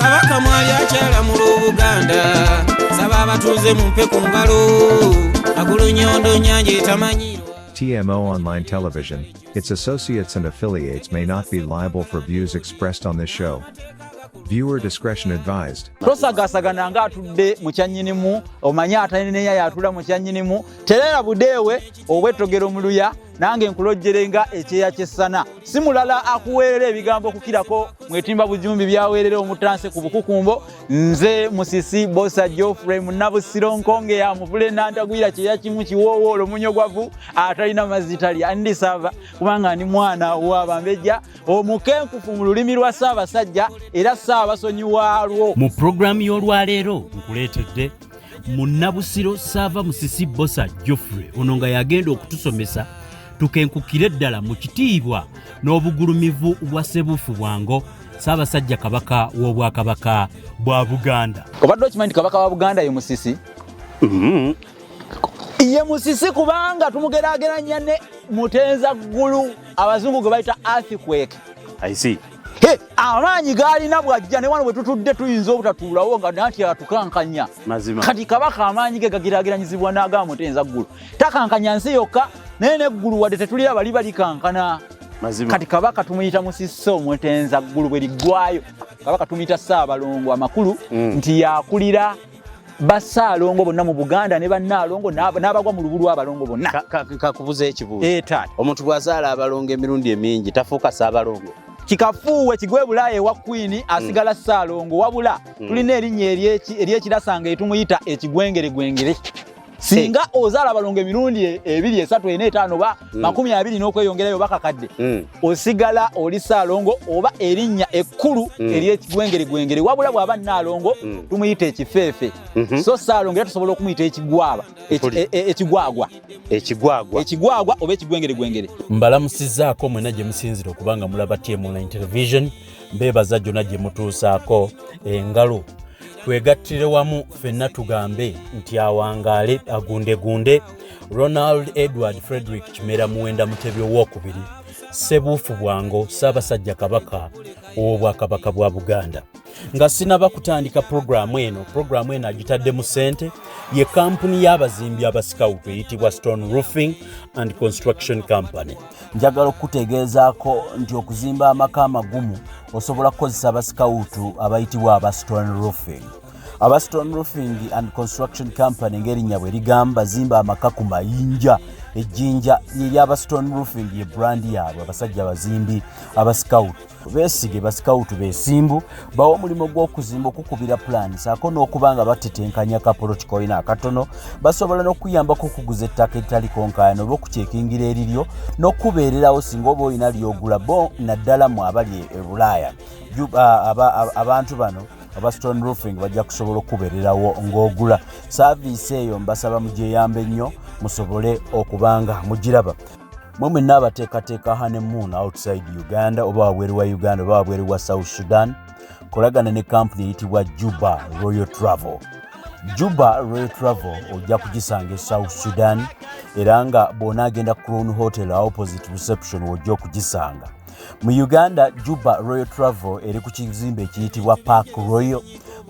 Kabaka mwali akyala mu Buganda saba abatuuze mumpe ku ngalo agulu nyondo nyanja etamanyirwa. TMO Online Television, its associates and affiliates may not be liable for views expressed on this show. Viewer discretion advised. Tosagasagana nga atudde mu kyannyinimu omanya ataneneya yatula mu kyannyinimu terera budeewe obwetogero muluya nange nkulojjerenga ekyeya kyessana simulala akuweerera ebigambo okukirako mwetimba bujumbi byaweerera omutanse ku bukukumbo nze musisi Bbosa Geoffrey MunnaBusiro nkonge ya muvule nantagwira kyeya kimu kiwoowo olomunyogwavu atalina mazitali andi Ssaava kubanga ndi mwana w'abambejja omukenkufu mu lulimi lwa Ssaabasajja era Ssaabasonyiwaalwo. Mu programu y'olwaleero nkuleetedde MunnaBusiro Ssaava musisi Bbosa Geoffrey ono nga yagenda okutusomesa tukenkukire ddala mu kitiibwa n'obugulumivu bwa ssebuufu bwango Ssaabasajja Kabaka w'Obwakabaka bwa Buganda. Obadde okimanyi Kabaka wa Buganda ye musisi? Ye musisi kubanga tumugeraageranya ne mutenza ggulu abazungu gwe bayita earthquake. I see. Amaanyi gaalina bw'ajja ne wano bwe tutudde tuyinza obutatuulawo nga nati atukankanya. Mazima. Kati Kabaka amaanyi ge gagiraageranyizibwa n'aga mutenza ggulu. Takankanya nsi yokka naye n'eggulu wadde tetuli abali balikankana. Mazima. Kati Kabaka tumuyita musisi omutenza ggulu bwe liggwayo. Kabaka tumuyita Ssaabalongo amakulu nti yakulira Bassaalongo bonna mu Buganda ne bannaalongo n'abagwa mu lubu lw'abalongo bonna. Kakubuza ekibuuzo. Taata. Omuntu bw'azaala abalongo emirundi emingi tafuuka Ssaabalongo. Kikafuuwe kigwe Bulaaya ewa Queen asigala Ssaalongo wabula tulina erinnya ery'ekirasanga etumuyita ekigwengeregwengere. Singa ozaala abalongo emirundi 2, 3, 4, 5 ba 20 n'okweyongerayo bakakadde osigala oli Ssaalongo oba erinnya ekkulu ery'ekigwengeregwengere wabula bw'aba Nnaalongo tumuyita ekifeefe. So Ssaalongo era tusobola okumuyita ekigwaba ekigwagwa oba ekigwengeregwengere. Mbalamusizzaako mwena gye musinzira okubanga mulaba TM Online Television mbeebaza gyonna gye mutuusaako engalo twegattire wamu ffenna tugambe nti awangaale agundegunde Ronald Edward Frederick Kimera Muwenda Mutebi owookubiri ssebuufu bwango Ssaabasajja Kabaka ow'Obwakabaka bwa Buganda. Nga sinaba kutandika programu eno agitadde mu ssente ye kampuni y'abazimbi abasikawutu eyitibwa Stone Roofing and Construction Company. Njagala okutegeezaako nti okuzimba amaka amagumu osobola kukozesa abasikawutu abayitibwa aba Stone Roofing. Aba Stone Roofing and Construction Company ng'erinnya bwe ligamba zimba amaka ku mayinja. Ejjinja ly'aba Stone Roofing ye brand yaabwe abasajja abazimbi abasikawutu. Beesige basikawutu beesimbu bawa omulimu gw'okuzimba okukubira plan saako n'okubanga batetenkanya kapoloti koyina akatono basobola n'okuyambako okuguza ettaka eritaliko nkaayana oba okucekingira eriryo n'okubeererawo singa oba olina ly'ogula bo naddala mu abali e Bulaaya. Abantu bano aba Stone Roofing bajja kusobola okubeererawo ng'ogula. Saaviisi eyo mbasaba mugyeyambe nnyo musobole okubanga mugiraba. Mwe n'abateekateeka honeymoon outside Uganda oba wabweru wa Uganda oba wabweru wa South Sudan kolagana ne kampuni eyitibwa Juba Royal Travel. Juba Royal Travel ojja kugisanga e South Sudan era nga bw'onaagenda Crown Hotel opposite reception ojja okugisanga. Mu Uganda Juba Royal Travel eri ku kizimbe ekiyitibwa Park Royal.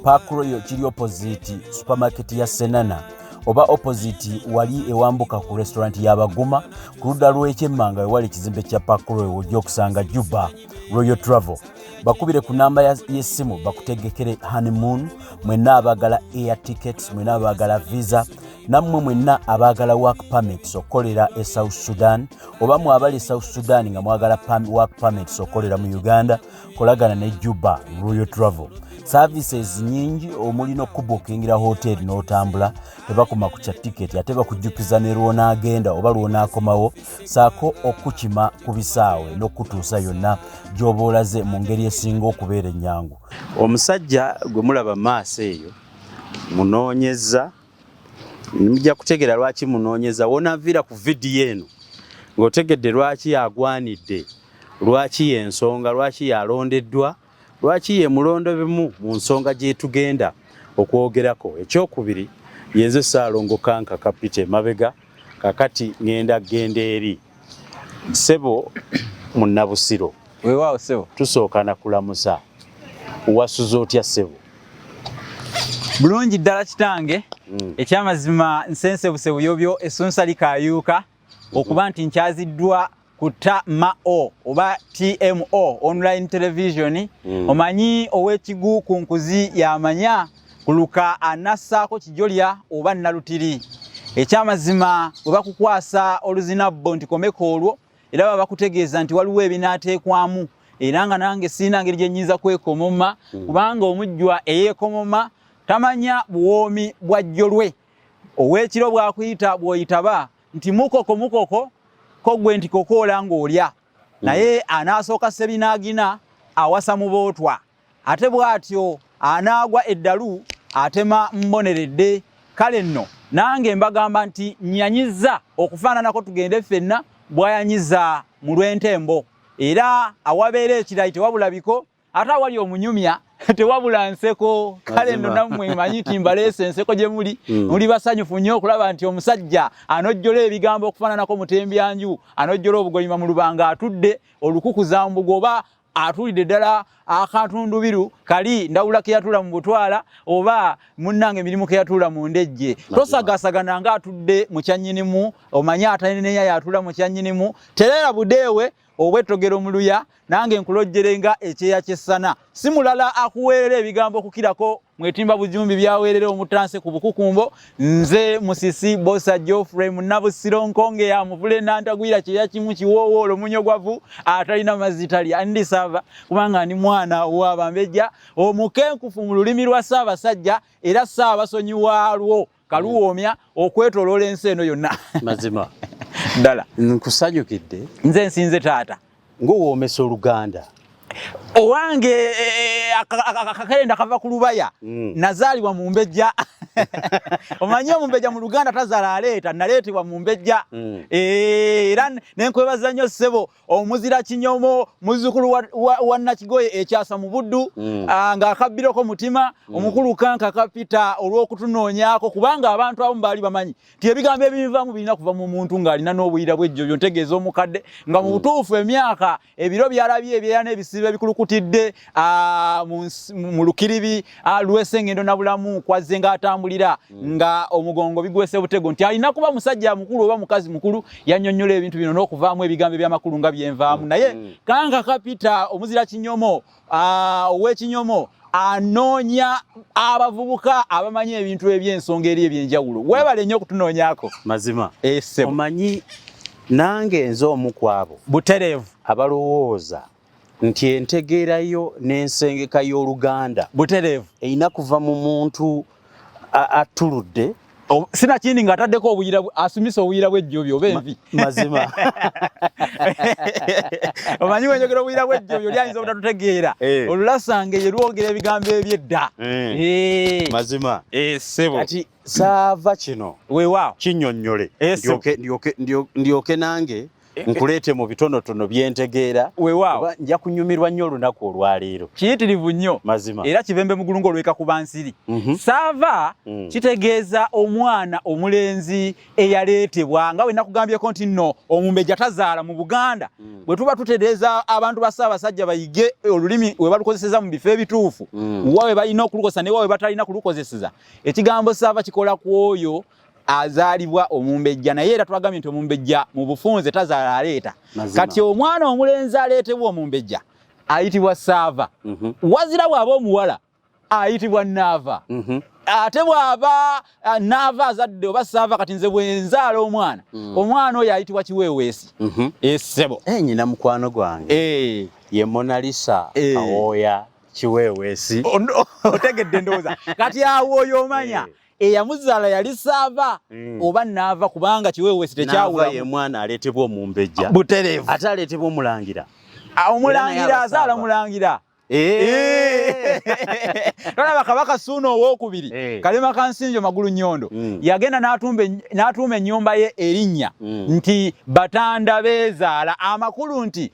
Park Royal kiri opposite supermarket ya Senana oba opposite wali ewambuka ku restaurant y'Abaguma ku ludda lw'ekyemmanga wali ekizimbe kya Park Royal ojja okusanga Juba Royal Travel. Bakubire ku namba y'essimu bakutegekere honeymoon mwenna abagala air tickets mwenna abagala visa nammwe mwenna abagala work permits okolera e South Sudan oba mwabali South Sudan nga mwagala work permits okolera mu Uganda kolagana ne Juba Royal Travel. Services nyingi omuli n'okubookingira hotel n'otambula tebakoma ku kya ticket ate bakujjukiza ne lw'onaagenda oba lw'onaakomawo saako okukima ku bisaawe n'okutuusa yonna gy'oba olaze mu ngeri esinga okubeera ennyangu. Omusajja gwe mulaba maaso eyo munoonyeza mujja kutegeera lwaki munoonyeza wonaaviira ku vidiyo eno ng'otegedde lwaki yagwanidde lwaki y'ensonga lwaki yalondeddwa lwaki ye mulondo bimu mu nsonga gye tugenda okwogerako. Ekyokubiri yenze Ssaalongo Kanka kapite mabega kakati ngenda genda eri ssebo MunnaBusiro. Weewaawo ssebo. Tusooka na kulamusa. wasuza otya ssebo? Bulungi ddala kitange. Ekyamazima nsensebuse buyobyo essunsa likayuuka okuba nti nkyaziddwa ku M.i.S.O oba TMO online television. Omanyi ow'ekigu ku nkuzi yamanya kuluka anassaako kijolya oba nalutiri. Ekyamazima bwe bakukwasa oluzinabbo nti komeko olwo era baba bakutegeeza nti waliwo ebinaateekwamu era nga nange sirina ngeri gye nnyinza kwekomoma kubanga omujjwa eyeekomoma tamanya buwoomi bwa jjolwe. Ow'ekiro bw'akuyita bw'oyitaba nti mukoko ko gwe nti kokoola ng'olya naye anaasooka sebinaagina awasa mu bootwa ate bw'atyo anaagwa eddalu atema mboneredde. Kale nno nange mbagamba nti nyanyiza okufaananako tugende ffenna bwayanyiza mu lw'entembo era awabeera ekirayi tewabula biko ate awali omunyumya tewabula nseko. Kale nno nammwe manyi nti mbaleese enseko gye muli basanyufu nnyo okulaba nti omusajja anojjola ebigambo okufaananako mutembyanju anojjola obugolima mu lubanga atudde olukukuza mbugo oba atulidde ddala akantundubiru kali ndawula ke yatula mu butwala oba munnange emirimu ke yatula mu ndejje. Tosagasagana nga atudde mu kyannyinimu omanyi ataneneya yatula mu kyannyinimu tereera budeewe obwettogero mu luya nange nkulojjerenga ekyeya ky'essana. Si mulala akuweerera ebigambo okukirako mwetimba bujumbi byaweerera omutanse ku bukukumbo nze musisi Bbosa Geoffrey MunnaBusiro nkonge ya muvule nantagwira kyeya kimu kiwoowo olomunyogwavu atalina mazitali andi Ssaava kubanga ndi mwana w'Abambejja omukenkufu mu lulimi lwa Ssaabasajja era Ssaabasonyiwaalwo kaluwoomya okwetoloola ensi eno yonna. Mazima ddala nkusanyukidde nze nsinze taata ng'owoomesa Oluganda. Owange akakalenda kava ku lubaya nazaalibwa mu Mbejja. Omanyi omumbejja mu Luganda tazaala aleeta naleetebwa mu Mbejja. Era nenkwebaza nnyo ssebo omuzira kinyomo muzzukulu wa Nakigoye ekyasa mu buddu ng'akabbireko mutima omukulu kanka kapita olw'okutunoonyaako kubanga abantu abamu baali bamanyi nti ebigambo ebivaamu birina kuva mu muntu ng'alina n'obuyira bw'ejjo ntegeeza omukadde nga mu butuufu emyaka ebiro byalabye ebyera n'ebisibo ebikulukutidde mu lukiribi lw'essengendo na bulamu kwazze ng'atambulira nga omugongo bigwese butego nti alina kuba musajja mukulu oba mukazi mukulu yannyonnyola ebintu bino n'okuvaamu ebigambo eby'amakulu nga byenvaamu naye kanga kapita omuzira kinyomo ow'ekinyomo anoonya abavubuka abamanyi ebintu eby'ensonga eri ebyenjawulo. Weebale nnyo okutunoonyaako. Mazima omanyi nange nze omu ku abo butereevu abalowooza nti entegeerayo n'ensengeka y'Oluganda butereevu erina kuva mu muntu atuludde sina kindi ng'ataddeko obuyira asumisa obuyira bw'ejjobyo oba envi. Mazima omanyi wenjogera obuyira bw'ejjobyo lyayinza obutatutegeera olulasange ye lwogera ebigambo eby'edda. Mazima ssebo kati Ssaava kino weewaawo kinnyonnyole ndyoke nange nkuleete mu bitonotono byentegeera weewaawo nja kunyumirwa nnyo olunaku olwaleero. Kiyitirivu nnyo mazima era kivembe mugulungu olweka ku bansiri. Ssaava kitegeeza omwana omulenzi eyaleetebwa nga we nakugambyeko nti nno omumbejja tazaala mu Buganda bwe tuba tutereeza abantu ba Ssaabasajja bayige olulimi we balukozeseza mu bifo ebituufu wawe balina okulukozesa ne wawe batalina kulukozeseza. Ekigambo Ssaava kikola ku oyo azaalibwa omumbejja naye era twagambye nti omumbejja mu bufunze tazaala aleeta. Kati omwana omulenzi aleetebwa omumbejja ayitibwa Ssaava. Wazira bw'aba omuwala ayitibwa Nnaava. Ate bw'aba Nnaava azadde oba Ssaava kati nze bwe nzaala omwana oyo ayitibwa Kiweeweesi. Ssebo nnyina mukwano gwange ye Mona Lisa awooya Kiweeweesi. Otegedde ndowooza kati awooyo omanya eyamuzaala yali Ssaava oba Nnaava kubanga Kiweeweesi tekyawula. Ye mwana aleetebwa omumbejja butereevu ate aleetebwa omulangira. Omulangira azaala mulangira. Tolaba Kabaka Ssuuna owookubiri Kalema Kansinjo Magulu Nnyondo yagenda n'atuuma ennyumba ye erinnya nti Batanda beezaala amakulu nti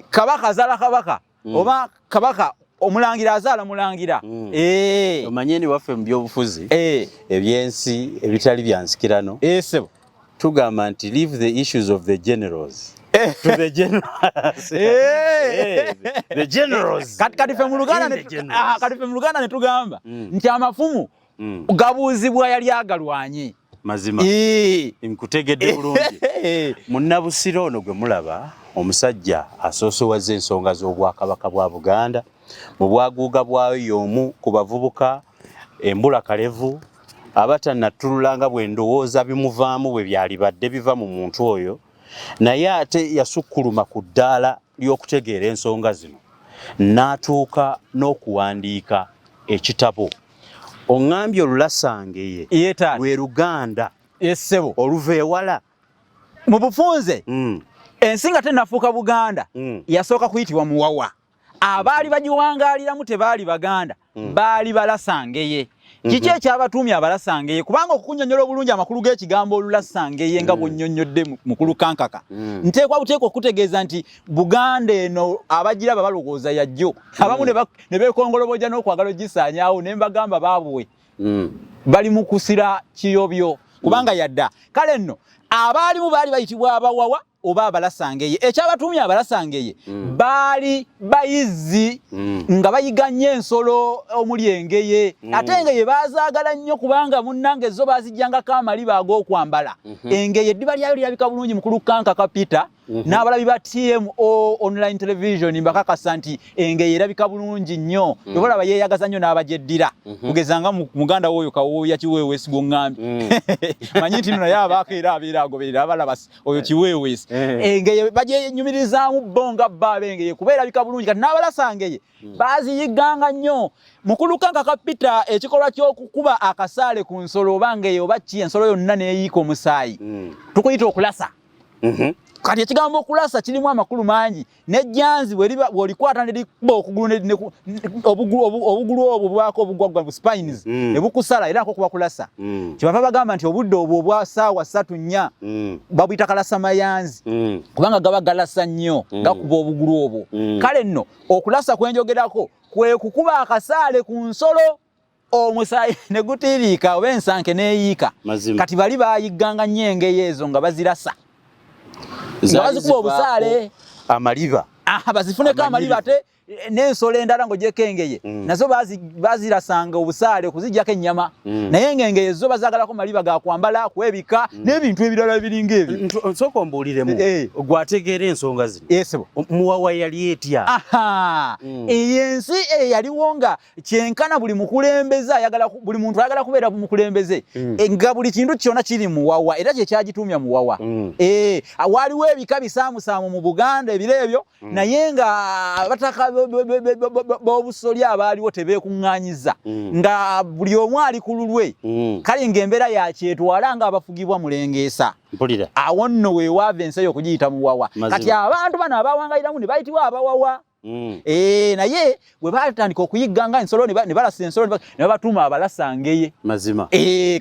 Kabaka azaala Kabaka oba Kabaka omulangira azaala mulangira. Omanye ni waffe mu byobufuzi ebyensi ebitali byansikirano sebo tugamba nti leave the issues of the generals to the generals. The generals. Kati fe mu Luganda ne tugamba nti amafumu gabuuzibwa yali agalwanye. Mazima. Nkutegedde bulungi. MunnaBusiro ono gwe mulaba omusajja asoosowaza ensonga z'obwakabaka bwa Buganda mu bwaguuga bwayo y'omu ku bavubuka embula kalevu abatannatululanga bw'endowooza bimuvaamu bwe byali badde biva mu muntu oyo, naye ate yasukkuluma ku ddaala ly'okutegeera ensonga zino n'atuuka n'okuwandiika ekitabo. Oŋŋambye Olulasange ye lwe Luganda oluva ewala mu bufunze. Ensi nga tennafuuka Buganda yasooka kuyitibwa Muwawa. Abaali bagiwangaaliramu tebaali Baganda, baali Balasangeye. Kiki ekyabatuumye Abalasangeye? Kubanga okukunnyonnyola obulungi amakulu g'ekigambo Olulasangeye nga bw'onnyonnyodde mukulu Kankaka, nteekwa buteekwa okutegeeza nti Buganda eno abagiraba balowooza yajjo. Abamu ne beekongolobojja n'okwagala ogisaanyaawo, ne mbagamba baabwe bali mu kusira kiyobyo kubanga yadda. Kale nno abaalimu baali bayitibwa Abawawa oba Abalasangeye. Ekyabatuumye Abalasangeye baali bayizzi nga bayiganye ensolo omuli engeye. Ate engeye baazaagala nnyo kubanga munnange zo baazijjangako amaliba ag'okwambala. Engeye eddiba lyayo lirabika bulungi mukulu Kankaka Peter n'abalabi ba TMO online television mbakakasa nti engeye erabika bulungi nnyo. Yobalaba yeeyagaza nnyo n'abagyeddira. Kugezanga muganda w'oyo Kawooya Kiweeweesi gw'oŋŋambye. Manyi nti naye abaako era abeera agoberera abalaba oyo Kiweeweesi. Engeye bagyenyumirizaamu bo nga bba ab'engeye kuba erabika bulungi. Kati n'Abalasangeye baaziyiganga nnyo. Mukulu Kankaka Peter ekikolwa ky'okukuba akasaale ku nsolo oba ngeye oba ki ensolo yonna n'eyiika omusaayi tukuyita okulasa. Kati ekigambo okulasa kirimu amakulu mangi. N'ejjanzi bw'olikwata ne likuba okugulu obugulu obwo bwako obugwaggwa bu spines ne bukusala era nko kuba kulasa. Kyebava bagamba nti obudde obwo obwa ssaawa 3-4 babuyita kalasa mayanzi kubanga gaba galasa nnyo gakuba obugulu obwo. Kale nno okulasa kwenjogerako kwe kukuba akasaale ku nsolo omusaayi ne gutiiriika oba ensanke n'eyiika. Kati bali baayigganga nnyo engeye ezo nga bazirasa. Bazikuba obusaale amaliba bazifuneko amaliba ate n'ensolo endala ng'ogyeko engeye nazo bazirasanga obusaale okuziggyako ennyama. Naye ng'engeye zo bazaagalako maliba ga kwambala kwebika n'ebintu ebirala ebiringa ebyo. Nsooka ombuuliremu gwategeera ensonga zino. Muwawa yali etya? Ensi eyaliwo nga kyenkana buli mukulembeze buli muntu ayagala kubeera mukulembeze nga buli kintu kyonna kiri Muwawa era kye kyagituumya Muwawa. Waaliwo ebika bisaamusaamu mu Buganda ebiro ebyo naye nga abataka b'obusolya abaaliwo tebeekuŋŋaanyiza nga buli omu ali ku lulwe. Kale ng'embeera yakyetwala nga abafugibwa mulengeesa. Awo nno weewaava ensi eyo okugiyita Muwawa. Kati abantu bano abawangayiramu ne bayitibwa Abawawa. Naye bwe batandika okuyigganga ensolo ne balasa ensolo ne babatuuma Abalasangeye. Mazima.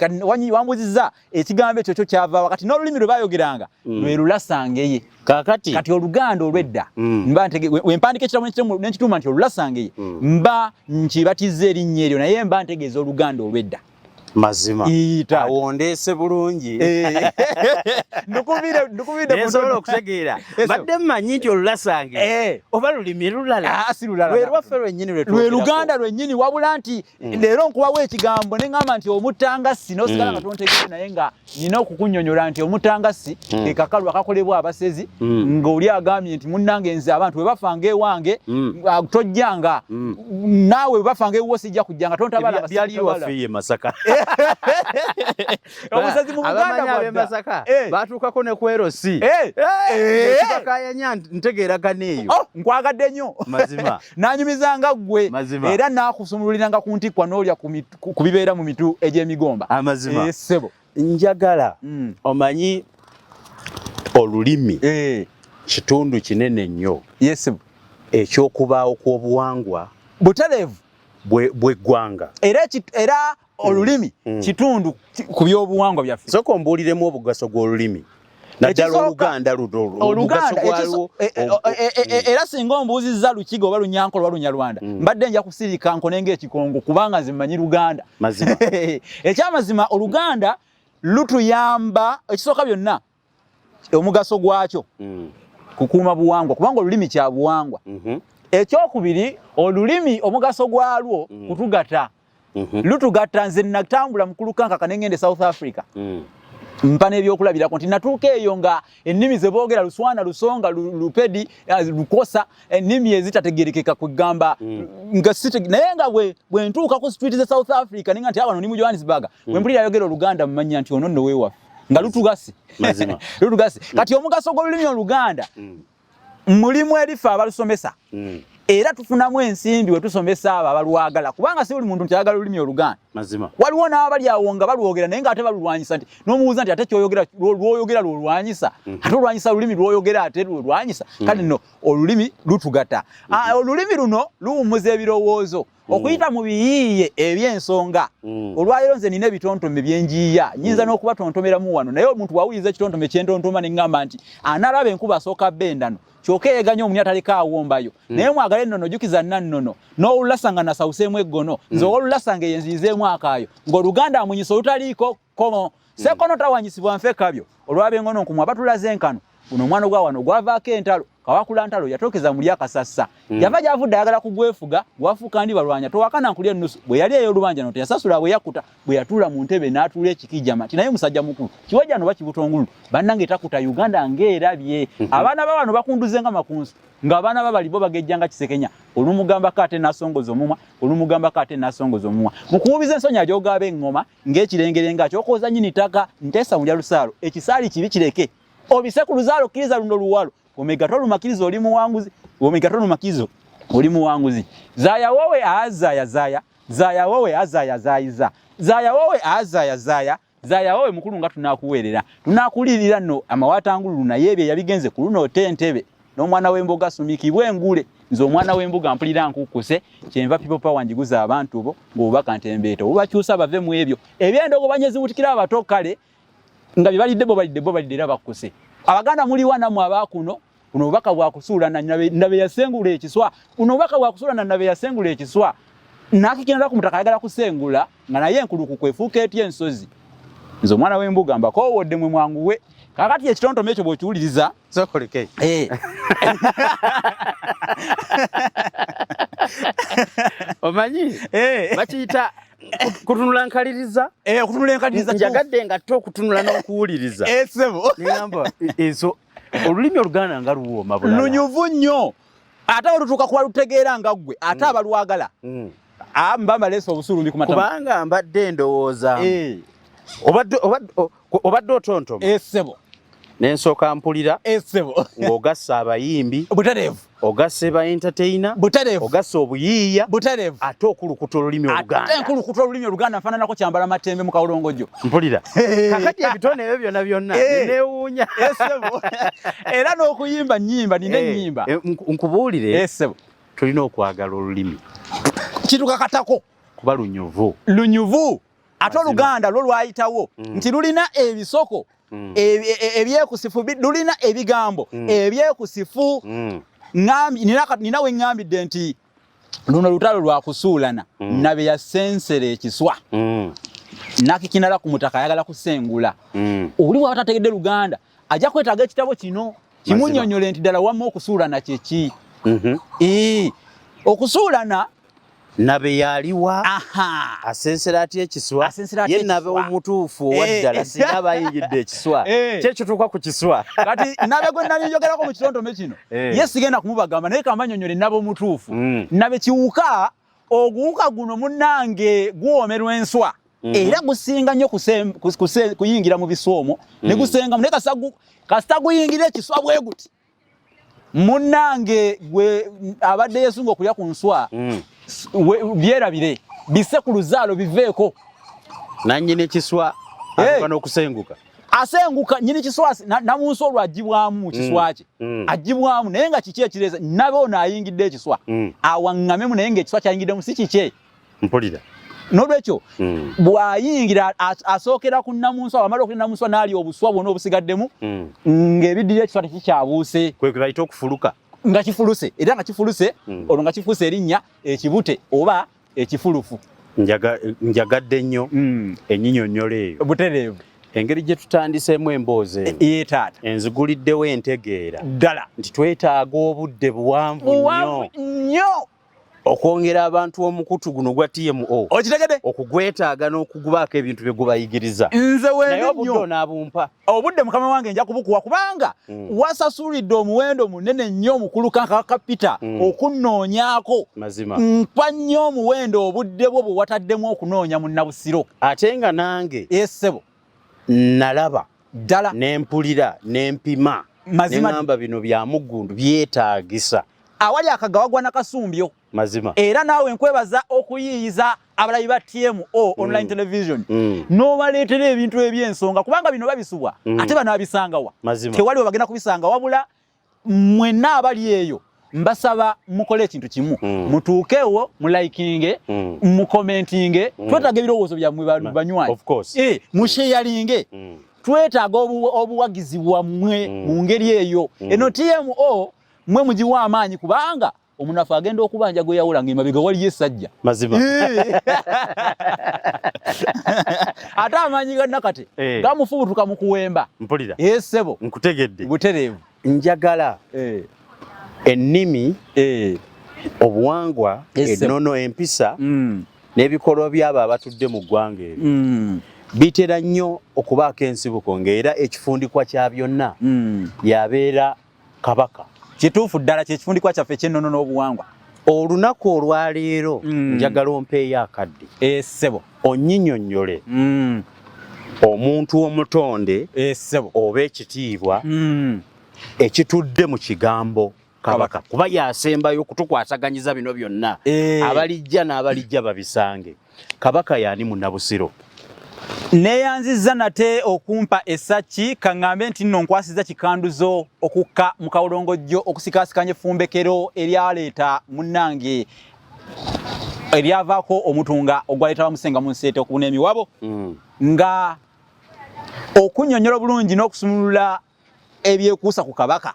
Kati wambuzizza ekigambo ekyo kyo kyava wakati n'olulimi lwe baayogeranga lwe Lulasangeye. Kati Oluganda olw'edda we mpandika ekitabo n'ekituuma nti Olulasangeye mba nkibatizza erinnya eryo naye mba ntegeeza Oluganda olw'edda. Mazima. Awondeese bulungi. Ndukubire nsobola okutegeera. Badde mmanyi nti Olulasange oba lulimi lulala. Si lulala. Lwe lwaffe lwennyini lwe Luganda lwennyini wabula nti leero nkubawo ekigambo ne ŋŋamba nti omutangasi n'osigala nga tontegeere naye nga nina okukunnyonnyola nti omutangasi ke kakalu akakolebwa abasezi ng'oli agambye nti munnange nze abantu bwe bafanga ewange tojjanga naawe bwe bafanga ewuwo sijja kujjanga tontabala byali waffe ye Masaka. Omusezi mu Buganda bwe Masaka batuukako ne kwerosi kibakayanya ntegeeragana eyo. Nkwagadde nnyo. Mazima. N'anyumizanga ggwe era n'akusumululiranga ku ntikwa n'olya ku bibeera mu mitu egy'emigomba. Amazima. Ssebo njagala omanyi olulimi kitundu kinene nnyo eky'okubaawo kw'obuwangwa butereevu bw'eggwanga era olulimi kitundu ku by'obuwangwa byaffe. Sooka ombuuliremu obugaso bw'olulimi naddala Oluganda obugaso bwalwo. Era singa ombuuzizza Lukiga oba Lunyankole oba Lunyalwanda mbadde nja kusirika nkone ng'ekikongo kubanga nze mmanyi Luganda. Mazima. Ekyamazima Oluganda lutuyamba ekisooka byonna omugaso gwakyo kukuuma buwangwa kubanga olulimi kya buwangwa. Ekyokubiri olulimi omugaso gwalwo kutugatta. Lutugatta nze natambula mukulukanka kanengende South Africa. Mpa n'ebyokulabirako nti natuuka eyo nga ennimi ze boogera Luswana, Lusonga, Lupedi, Lukosa, ennimi ezitategerekeka kugamba naye nga bwe ntuuka ku street ze South Africa ninga nti wano ni mu Johannesburg bwe mpulira ayogera Oluganda mmanya nti ono nno weewaffe nga lutugase. Mazima. Lutugase. Kati omugaso gw'olulimi Oluganda mulimu erifa abalusomesa. Era tufunamu ensimbi we tusomesa abo abalwagala kubanga si buli muntu nkyagala olulimi Oluganda. Mazima. Waliwo n'abali awo nga balwogera naye nga ate balulwanyisa nti n'omubuuza nti ate lw'oyogera lwolwanyisa ate olwanyisa olulimi lw'oyogera ate lwolwanyisa kale nno olulimi lutugatta. Olulimi luno luwummuza ebirowoozo okuyita mu biyiiye eby'ensonga. Olwaleero nze nina ebitontome byenjiiya nyinza n'okubatontomeramu wano naye omuntu wawuliriza ekitontome kyentontoma ne ngamba nti analaba enkuba asooka bendano kyokka eganya omuntu ataleka awombayo naye mwagala ennono jukiza nannono n'olulasanga nasawuseemu eggono nze olululasanga eyenziizeemu akaayo ng'Oluganda amunyisa olutaliiko komo sekono tawanyisibwa nfe kabyo olw'abengono nkumwe abatulaze enkano guno omwana gwa wano gwavaako entalo kawakula ntalo yatookeza muli akasassa yava gy'avudde ayagala kugwefuga gwafuuka ndi balwanya towakana nkulya ennusu bwe yali ey'olubanja no teyasasula bwe yakuta bwe yatuula mu ntebe n'atuula ekikijama ti naye musajja mukulu kiwajja no bakibutongulu bannange takuta Uganda ng'erabye abaana ba wano bakunduze nga makunsu ng'abaana babali bo bagejjanga kisekenya olumugambako ate n'asongoza omumwa olumugambako ate n'asongoza omumwa mukububiza ensonyi ajogaaba eŋŋoma ng'ekirengere nga kyokooza nnyini ttaka nteesa mulya lusaalo ekisaali kibi kireke obise ku luzaalo kkiriza luno luwalo omega tolumakiriza oli muwanguzi omega tolumakiriza oli muwanguzi zaya wowe azaya zaya wowe azaya zayiza zaya wowe azaya zaya wowe mukulu nga tunakuweerera tunakulirira nno amawatangulu naye ebyo yabigenze ku luno otentebe n'omwana w'emboga sumikibwe engule nze omwana w'embuga mpulira nkukuse kyenva people power njiguza abantu bo ng'obubaka ntembeeto obubakyusa bave mu ebyo eby'endogobanyo zibutikira abato kale nga bye balidde bo balidde era bakuse Abaganda muli wana mu abakuno kuno obubaka bwakusuulana nabe yasengula ekiswa kuno obubaka bwakusuulana nabe yasengula ekiswa nakikenda ku mutaka ayagala kusengula nga naye Enkulu kukwefuuka etya ensozi nze omwana w'embuga mbakowodde mwe mwanguwe kakati ekitontome ekyo bw'okiwuliriza sokoleke omanyi bakiyita kutunula nkaliriza okutunula enkaliriza njagadde nga to okutunula n'okuwuliriza sebo nigamba eso olulimi Oluganda nga luwooma bulala lunyuvu nnyo ate olutuuka kuba lutegeera nga ggwe ate abalwagala mbamba leesa obusulumbi ku matama kubanga mbadde ndowooza obadde otontoma sebo n'ensooka mpulira sebo ng'ogassa abayimbi butereevu ogassa ba entertainer butereevu ogassa obuyiiya butereevu ate okulukuta olulimi Oluganda ate enkulukuta olulimi Oluganda nfaananako kyambala matembe mu kawolongojo mpulira kakati ebitone ebyo byonna neewuunya era n'okuyimba nnyimba nina ennyimba nkubuulire tulina okwagala olulimi kitukakatako kuba lunyuvu ate Oluganda lwo lwayitawo nti lulina ebisoko ebyekusifu lulina ebigambo ebyekusifu nina we ngambidde nti luno lutalo lwakusuulana nabe yasensera ekiswa nakikinala ku mutaka ayagala kusengula oli bw'atategedde Luganda ajja kwetaaga ekitabo kino kimunnyonnyole nti ddala wamma okusuulana kyeki okusuulana nabe yaliwa asensera atya ekiswa ye nabe omutuufu owaddala singa abayingidde ekiswa kyekituuka ku kiswa kati nabe gwe nalinjogerako mu kitontome kino ye sigenda kumubagamba naye kamanyonyole nabe omutuufu nabe kiwuka oguwuka guno munnange guwoomerwa enswa era gusinga nnyo kuyingira mu biswa omwo ne gusengamu naye kasita guyingira ekiswa bwe guti munnange gwe abadde yesunga okulya ku nswa byerabire bise ku luzaalo biveeko nannyini ekiswa atuuka n'okusenguka asenguka nyini kiswa namunsi olwo agibwamu kiswa kye agibwamu naye nga kiki ekireeza nabe ono ayingidde ekiswa awaŋŋamemu naye ng'ekiswa kyayingiddemu si kiki mpulira n'olwekyo bw'ayingira asookera ku namunsi amala okuli namunsi n'ali obuswa bwonna obusigaddemu ng'ebiddirira ekiswa tekikyabuuse kwe bayita okufuluka nga kifuluse era nga kifuluse olwo nga kifuuse erinnya ekibute oba ekifulufu njagadde nnyo ennyinyonnyola eyo butereevu engeri gye tutandiseemu emboozi eno ye taata enziguliddewo entegeera ddala nti twetaaga obudde buwanvu nnyo okwongera abantu omukutu guno gwa TMO okitegedde okugwetaaga n'okugubaako ebintu bye gubayigiriza nze naye obudde onaabumpa obudde mukama wange nja kubukuwa kubanga wasasulidde omuwendo munene nnyo omukulu kapita okunnoonyaako mazima mpa nnyo omuwendo obudde bwo bwe wataddemu okunoonya MunnaBusiro ate nga nange ssebo nalaba ddala n'empulira n'empima mazima neŋŋamba bino bya muggundu byetaagisa awali akagawagwa nakasumbyo mazima era naawe nkwebaza okuyiiyiza abalabi ba TMO online television n'obaleetera ebintu eby'ensonga kubanga bino babisubwa ate bano babisangawa tewali bagenda kubisanga wabula mwenna abali eyo mbasaba mukole ekintu kimu mutuukewo mulaikinge mukomentinge twetaaga ebirowoozo byammwe banywanyi musheyalinge twetaaga obuwagizi bwammwe mu ngeri eyo eno TMO mwe mugiwa amaanyi kubanga omunafu agenda okubanja gwe yawula ng'emabega waliyo essajja mazima ate amaanyi ga nakate gamufubutuka mu kuwemba mpulira ssebo nkutegedde butereevu njagala ennimi obuwangwa ennono empisa n'ebikolwa byabo abatudde mu ggwanga eryo bitera nnyo okubaako ensibuko ng'era ekifundikwa kya byonna yabeera Kabaka kituufu ddala kyekifundikwa kyaffe eky'ennono n'obuwangwa olunaku olwaleero njagala ompeeyo akadde ssebo onnyinyonnyole omuntu omutonde ssebo oba ekitiibwa ekitudde mu kigambo Kabaka kuba yasembayo okutukwasaganyiza bino byonna abalijja n'abalijja babisange Kabaka yaani MunnaBusiro neyanziza nate okumpa essaki kaŋŋambe nti nno nkwasiza kikanduzo okukka mu kawolongojjo okusikaasikanya effumbekero eryaleeta munnange eryavaako omutunga ogwaleeta bamusenga mu nseete okubuna emiwabo nga okunnyonnyola obulungi n'okusumulula ebyekuusa ku Kabaka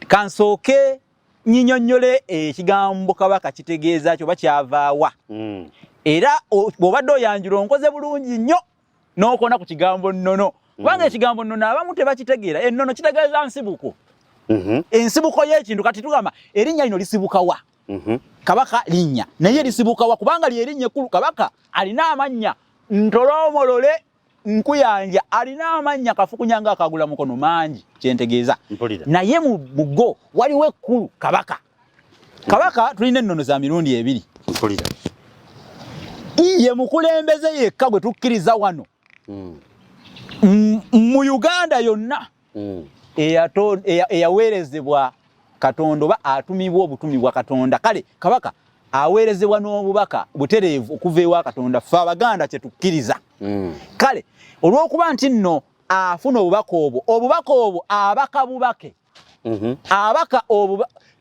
kansooke nyinyonnyole ekigambo Kabaka kitegeeza kyoba kyavaawa era bw'obadde oyanjula onkoze bulungi nnyo n'okona ku kigambo nnono kubanga ekigambo nnono abamu tebakitegeera ennono kitegeeza nsibuko ensibuko y'ekintu kati tugamba erinnya lino lisibuka wa Kabaka linnya naye lisibuka wa kubanga lyerinnya ekkulu Kabaka alina amannya ntolomolole nkuyanja alina amannya kafukunyanga akagula mukono mangi kyentegeeza naye mu go waliwo ekkulu Kabaka tulina ennono za mirundi ebiri ye mukulembeze yekka gwe tukkiriza wano mu Uganda yonna eyaweerezebwa Katonda oba atumibwa obutumi bwa Katonda kale Kabaka aweerezebwa n'obubaka butereevu okuva ewa Katonda ffe Abaganda kye tukkiriza kale olw'okuba nti nno afuna obubaka obwo abaka bubake abaka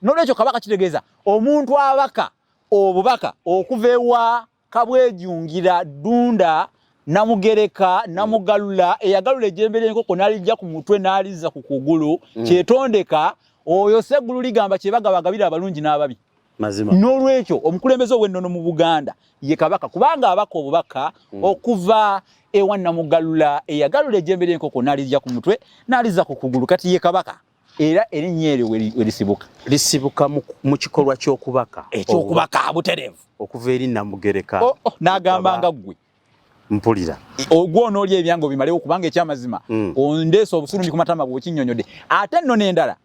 n'olwekyo Kabaka kitegeeza omuntu abaka obubaka okuva ewa Kabwejungira Ddunda Namugereka Namugalula eyagalula ejjembe ly'enkoko n'alijja ku mutwe n'alizza ku kugulu kyetondeka oyo seggulu ligamba kyebagabagabira abalungi n'ababi mazima n'olwekyo omukulembeze ow'ennono mu Buganda ye Kabaka kubanga abaka obubaka okuva ewa Namugalula eyagalula ejjembe ly'enkoko n'alijja ku mutwe n'alizza ku kugulu kati ye Kabaka era erinnya eryo lisibuka mu kikolwa ky'okubaka ekyokubaka butereevu okuva eri Namugereka n'agamba nga ggwe mpulira ogwo n'olya ebyange obimalewo kubanga ekyamazima ondeesa obusulundi ku matama bw'okinnyonnyodde ate nno n'endala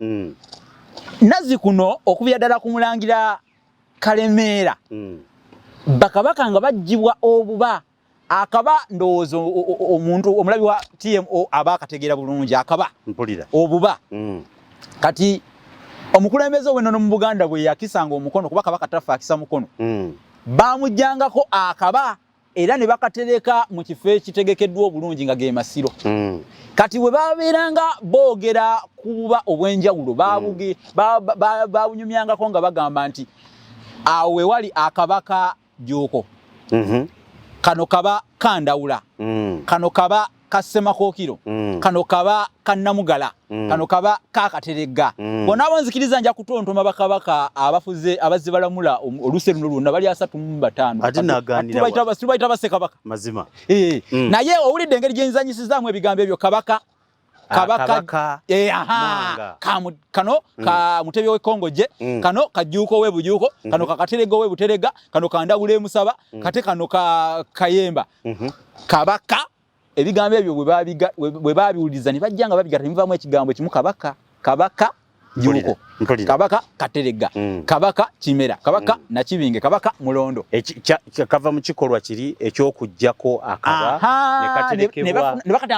nazzi kuno okubira ddala ku mulangira Kalemeera bakabaka nga baggyibwa obuba akaba ndowooza omuntu omulabi wa TMO aba akategeera bulungi akaba mpulira obuba kati omukulembeze ow'ennono mu Buganda bwe yakisanga omukono kuba Kabaka tafa akisa mukono bamujjangako akaba era ne bakatereka mu kifo ekitegekeddwa obulungi nga ge masiro kati bwe babeeranga boogera kuba obw'enjawulo babunyumyangako nga bagamba nti awo we wali akabaka Joko kano kaba Kandawula kano kaba Kasemakookiro, kano kaba Kannamugala, kano kaba Kaakateregga. Bonna abonzikiriza nja kutontoma bakabaka abafuze abazze balamula oluse luno lwonna bali 35. Ate naganira tubayita Bassekabaka. Mazima. Naye owulidde engeri gye nzanyisizaamu ebigambo ebyo Kabaka kano ka Mutebi w'Ekkongoje, kano Kajuuko w'Ebujuuko, kano Kaakateregga w'Ebuteregga, kano Kandawula Emusaba, kate kano Kayemba. Kabaka ebigambo ebyo bwe babiwuliza ne bajja nga babigatta ne bivaamu ekigambo ekimu Kabaka Juuko, Kabaka Kateregga, Kabaka Kimera, Kabaka Nakibinge, Kabaka Mulondo. Kava mu kikolwa kiri eky'okuggyako akaba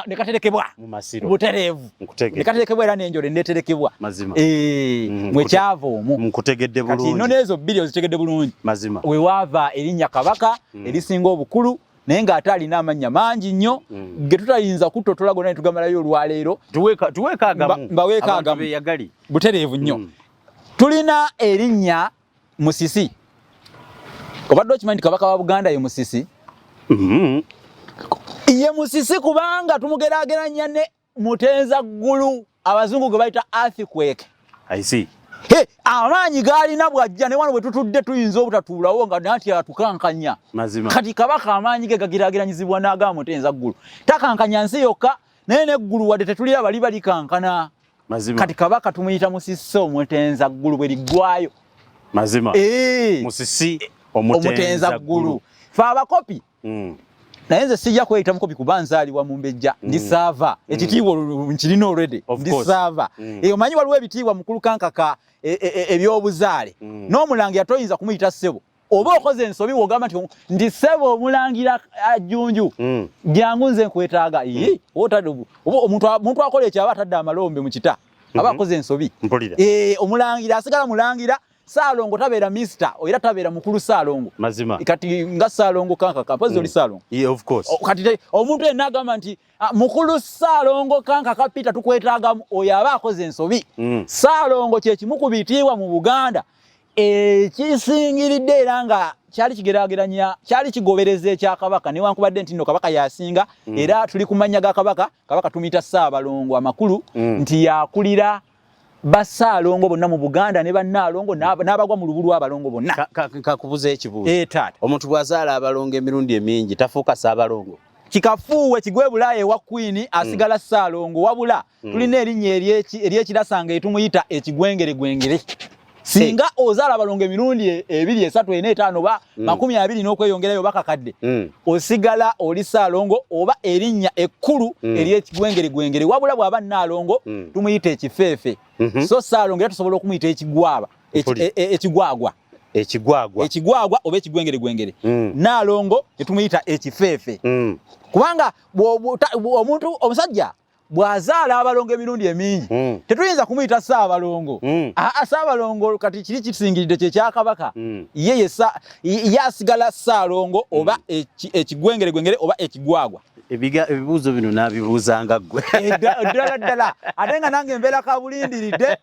ne katerekebwa mu masiro butereevu, ne katerekebwa era n'enjole neterekebwa. Mazima. Mwe kyava omwo nkutegedde bulungi. Kati nno n'ezo bbiri ozitegedde bulungi. Mazima. We waava erinnya Kabaka erisinga obukulu naye ng'ate alina amannya mangi nnyo ge tutayinza kutotola gonna ne tugamalayo olwaleero. Tuweeka agamu. Mbaweeka agamu. Yagali. Butereevu nnyo. Tulina erinnya Musisi. Obadde okimanyi Kabaka wa Buganda ye Musisi? Ye Musisi kubanga tumugeraageranya ne Mutenzaggulu, abazungu gwe bayita earthquake. I see. Amaanyi gaalina bw'ajja ne wano bwe tutudde tuyinza obutatuulawo nga nati atukankanya. Mazima. Kati Kabaka amaanyi ge gagiraageranyizibwa n'aga Mutenzaggulu. Takankanya nsi yokka naye n'eggulu wadde tetuli abali balikankana. Mazima. Kati Kabaka tumuyita Musisi Omutenzaggulu bwe liggwayo. Mazima. Musisi Omutenzaggulu. Fe abakopi. Naye nze sijja kweyita mukopi kuba nzaalibwa mu Mbejja ndi Ssaava. Ekitiibwa nkirina already ndi Ssaava. Omanyi waliwo ebitiibwa mukulu kankaka ebyobuzaale. N'omulangira toyinza kumuyita ssebo. Oba okoze ensobi wogamba nti ndi ssebo omulangira Ajjunju. Jangu nze nkwetaaga. Omuntu akola ekyo aba atadde amalombe mu kita. Aba akoze ensobi. Omulangira asigala mulangira. Ssaalongo tabeera Mr. Era tabeera mukulu Ssaalongo. Mazima. Kati nga Ssaalongo kankaka mpozi oli Ssaalongo. Yeah, of course. Kati omuntu yenna agamba nti mukulu Ssaalongo kankaka Peter tukwetaagamu oyo aba akoze ensobi. Ssaalongo kye kimu ku bitiibwa mu Buganda ekisingiridde era nga kyali kigeraageranya kyali kigobereza ekya Kabaka newankubadde nti nno Kabaka yasinga era tuli ku mannya ga Kabaka tumuyita Ssaabalongo amakulu nti yakulira Bassaalongo bonna mu Buganda ne bannaalongo n'abagwa mu lubu lw'abalongo bonna. Kakubuza ekibuuzo. Taata. Omuntu bw'azaala abalongo emirundi emingi tafuuka Ssaabalongo. Kikafuuwe kigwe Bulaaya ewa Queen asigala Ssaalongo wabula tulina erinnya ery'ekirasanga etumuyita ekigwengeregwengere. Singa ozaala abalongo emirundi 2, 3, 4, 5 ba 20 n'okweyongerayo bakakadde osigala oli Ssaalongo oba erinnya ekkulu ery'ekigwengeregwengere wabula bw'aba nnaalongo tumuyita ekifeefe. So Ssaalongo era tusobola okumuyita ekigwagwa oba ekigwengeregwengere. Nnaalongo netumuyita ekifeefe. Kubanga omusajja bw'azaala abalongo emirundi emingi tetuyinza kumuyita Ssaabalongo. Ssaabalongo kati kiri kisingiridde kye kya Kabaka ye asigala Ssaalongo oba ekigwengeregwengere oba ekigwagwa. Ebibuuzo bino n'abibuuzanga ggwe. Ddala ate nga nange mbeera kabulindiridde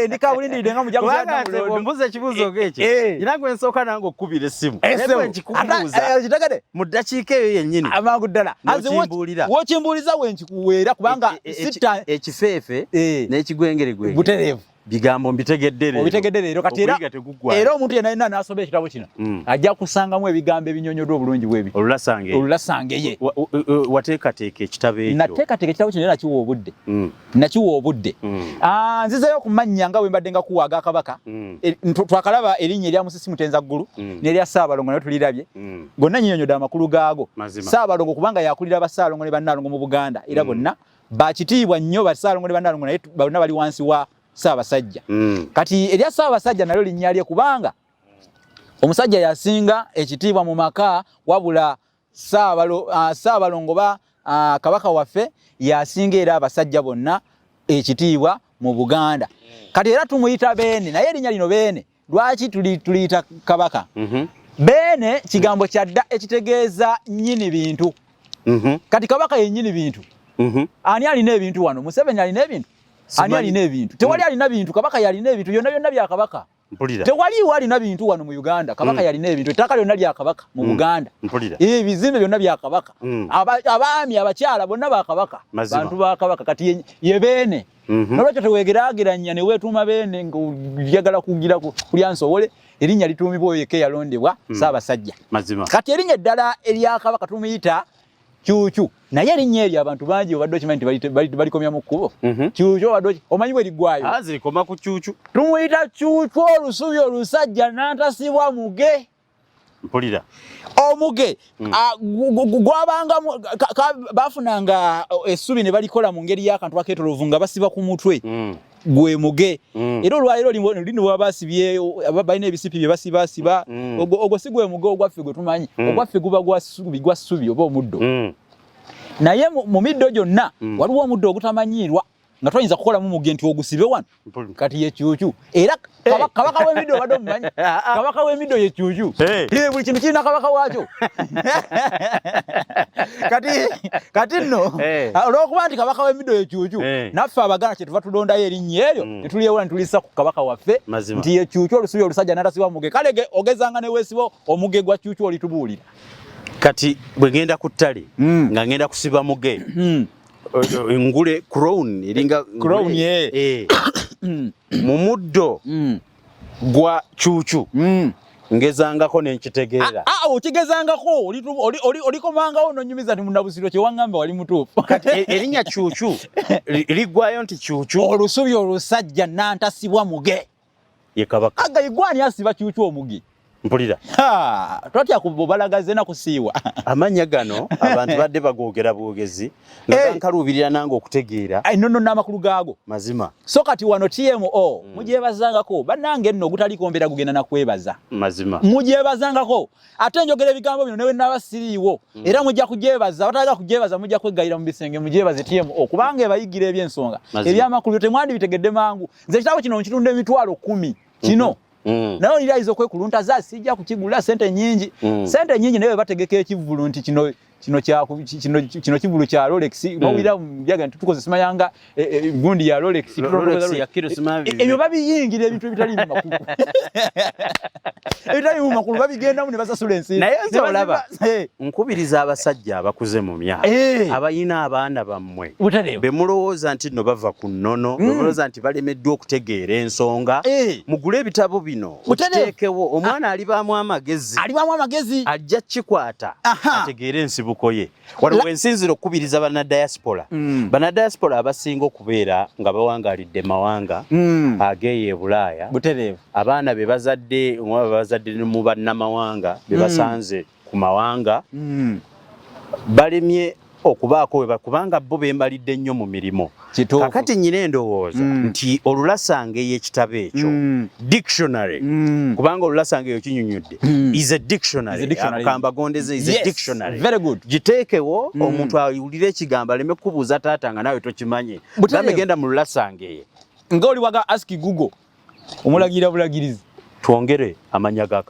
ndi kabulindiridde nga mujaguzi mbuza ekibuuzo ng'ekyo era gwe nsooka nange okkubira essimu kitegede mu ddakiika eyo yennyini amangu ddala wokimbuuliza wenkikuweera kubanga ekifeefe n'ekigwengeregwengere butereevu bigambo mbitegedde leero kati era omuntu yenna n'asoma ekitabo kino ajja kusangamu ebigambo ebinyonyoddwa obulungi bwebi olulasange ye. Wateekateeka ekitabo ekyo? Nateekateeka ekitabo kino era nakiwa obudde. Nzizeyo ku mannya nga bwe mbadde nga kuwa aga Kabaka. Twakalaba erinnya erya Musisi Mutenzaggulu n'erya Ssaabalongo naye tulirabye gonna nyinyonyodde amakulu gaago. Ssaabalongo kubanga yakulira Bassaalongo ne bannaalongo mu Buganda era bonna bakitiibwa nnyo Bassaalongo ne bannaalongo naye bonna bali wansi wa Ssaabasajja. Kati erya Ssaabasajja nalyo linnya lye kubanga omusajja yasinga ekitiibwa mu maka wabula Ssaabalongo ba Kabaka waffe yasinga era abasajja bonna ekitiibwa mu Buganda. Kati era tumuyita Beene naye erinnya lino Beene lwaki tuliyita Kabaka? Beene kigambo kyadda ekitegeeza nnyini bintu. Kati Kabaka ye nnyini bintu. Ani alina ebintu wano? Museveni alina ebintu? Ani alina ebintu? Tewali alina bintu. Kabaka yalina ebintu byonna bya Kabaka. tewaliwo alina bintu wano mu Uganda. Kabaka yalina ebintu, ettaka lyonna lya Kabaka mu Buganda. Ebizimbe byonna bya Kabaka. Abaami abakyala bonna ba Kabaka. Bantu ba Kabaka kati ye beene. Nolwekyo tewegeraageranya ne weetuuma beene ng'oyagala kugira kulya Nsowole. Erinnya lituumibwa oyo yekka yalondebwa Ssaabasajja. Kati erinnya eddala erya Kabaka tumuyita Kyukyu. Naye erinnya eryo abantu bangi obadde okimanyi nti balikomya mu kkubo. Kyukyu obadde omanyi bwe liggwayo. Zirikoma ku Kyukyu. Tumuyita Kyukyu olusubi olusajja n'antasibwa muge. Mpulira. Omuge gwabanga bafunanga essubi ne balikola mu ngeri y'akantu akeetolovu nga basiba ku mutwe. Gwe muge. Era olwaliro lino wabasibye balina ebisipi bye basiba. Ogwo si gwe muge ogwaffe gwe tumanyi. Ogwaffe guba gwa ssubi oba omuddo. Naye mu middo gyonna waliwo omuddo ogutamanyiirwa nga twayinza kukola mu muge nti ogusibe wano. Kati ye Kyukyu. Era Kabaka w'emiddo obadde omumanyi. Kabaka w'emiddo ye Kyukyu. Buli kintu kirina kabaka waakyo. Kati nno olw'okuba nti Kabaka w'emiddo ye Kyukyu, naffe Abaganda kyetuva tulondayo erinnya eryo ne tulyewola ne tulissa ku Kabaka waffe nti ye Kyukyu olusubi olusajja n'atasibwa muge. Kale ogezanga ne weesiba omuge gwa Kyukyu olitubuulira. Kati bwe ngenda ku ttale nga ngenda kusiba muge ngule crown eringa crown mu muddo gwa Kyukyu ngezangako nenkitegeera. Okigezangako olikomangawo nonyumiza nti MunnaBusiro kye waŋŋamba wali mutuufu. Kati erinnya Kyukyu liggwayo nti Kyukyu olusubi olusajja n'antasibwa muge. Ye Kabaka. Agayigwani asiba Kyukyu omuge. Mpulira. Twatya kubalagaze na kusiiwa. Amanya gano abantu badde bagoogera bwogezi nga nkaluubirira nange okutegeera. Nonno n'amakulu gaago. Mazima. So kati wano TMO mugyebazangako bannange nno ogutaliko mbeera gugenda na kwebaza. Mazima. Mugyebazangako ate njogera ebigambo bino newe n'abasiriiwo era mujja kugyebaza abatalaga kugyebaza mujja kwegayira mu bisenge mugyebaze TMO kubanga ebayigira eby'ensonga ebyamakulu temwandi bitegedde mangu. Nze kitabo kino nkitunda emitwalo 10 kino. Nayo oliraiza okwekulunta za sijja kukigula sente nyingi. Sente nyingi naye bategeka ekivulu nti kino kivulu kya Rolex bawira mubyaga nti tukoze simayanga gundi ya Rolex ya kilo simavi. Ebyo babiyingira ebintu ebitali mu makulu. Ebitali mu makulu babigenda mu ne basasula ensi. Naye nze olaba nkubiriza abasajja abakuze mu myaka abayina abaana bammwe be mulowooza nti no bava ku nnono be mulowooza nti balemeddwa okutegeera ensonga mugule ebitabo bino okiteekewo omwana alibaamu amagezi ajja kikwata ategeere ensibuko ye. Waliwo ensinziro okukubiriza bannadiaspora abasinga okubeera nga bawangaalidde mawanga ageeyo e Bulaaya abaana be bazadde mu bannamawanga be basanze ku mawanga balemye okubaako kubanga bo bembalidde nnyo mu mirimu. Kakati nyina endowooza nti olulasange y'ekitabo ekyo dictionary kubanga olulasange eyo kinyunyudde is a dictionary Kambagondeze is a dictionary. Very good. Giteekewo omuntu awulire ekigambo aleme kubuuza taata nga nawe tokimanye gambe genda mu lulasange ye ng'oli waga ask Google omulagira bulagirizi twongere amanya ga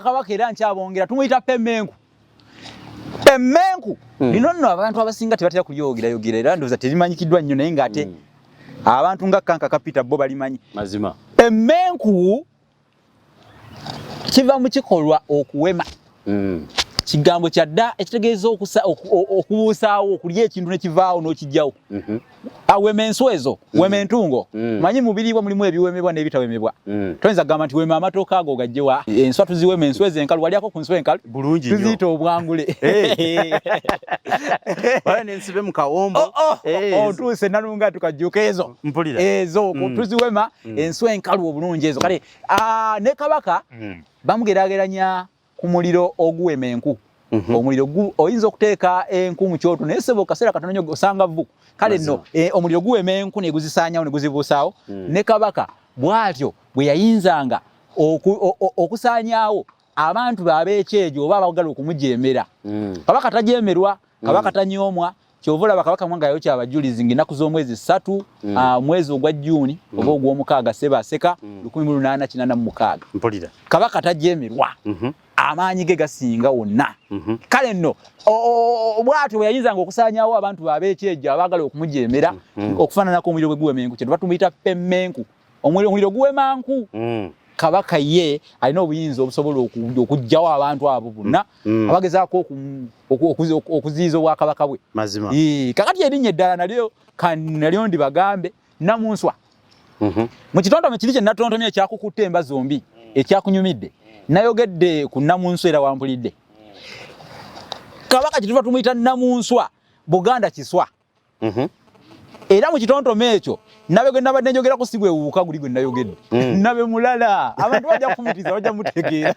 Kabaka era nkyabongera tumuyita Pemmenku. Lino nno abantu abasinga tebatera kulyogera era ndowooza terimanyikiddwa nnyo naye ng'ate abantu nga Kanka Kapita bo balimanyi. Mazima. Pemmenku kiva mu kikolwa okuwema. Kigambo kya dda ekitegeeza okubuusaawo okulya ekintu ne kivaawo n'okijjawo. Wema enswa ezo, wema entungo. Manyi mubiriibwa mulimu ebiwemebwa n'ebitawemebwa. Toyinza kugamba nti wema amatooka ago gajjewa. Enswa tuziwema enswa ez'enkalu walyako ku nswa enkalu. Bulungi nnyo. Tuziyita obwangule. Wala n'ensibe mu kawombo. Otuuse nalunga tukajjuka ezo. Mpulira. Ezo tuziwema enswa enkalu obulungi ezo. Kale ne Kabaka bamugeraageranya ku muliro oguwema enku. Omuliro oyinza okuteeka enku mu kyoto naye sebo kaseera katono nnyo osanga vvu. Kale nno omuliro guwema enku ne guzisaanyawo ne guzibuusaawo. Ne Kabaka bw'atyo bwe yayinzanga okusaanyaawo abantu ab'ekyejo oba abagala okumujeemera. Kabaka tajeemerwa, Kabaka tanyoomwa. Kyova olaba Kabaka mwangayo kyabajulizi ng'ennaku z'omwezi 3 mwezi ogwa Juni oba ogw'omukaaga Ssebaseka 1886. Mpulira. Kabaka tajeemerwa. Amaanyi ge gasinga wonna. Kale nno bw'atyo bwe yayinzanga okusaanyaawo abantu ab'ekyejo abaagala okumujeemera okufaananako omuliro gwe guwema enku kye tuba tumuyita Pemmenku. Omuliro guwema nku. Kabaka ye alina obuyinza obusobola okujjawo abantu abo bonna abagezaako okuziyiza obwakabaka bwe. Mazima. Kakati erinnya eddala nalyo ndibagambe Namunswa. Mu kitontome kiri kye natontomye ekyakukutte emba zombi ekyakunyumidde nayogedde ku Namunswa era wampulidde. Kabaka kituva tumuyita Namunswa Buganda kiswa. Era mu kitontome ekyo nabadde njogera ku sigwe wuuka guli gwe nayogedde. Nabe mulala abantu bajja kufumitiza bajja mutegeera.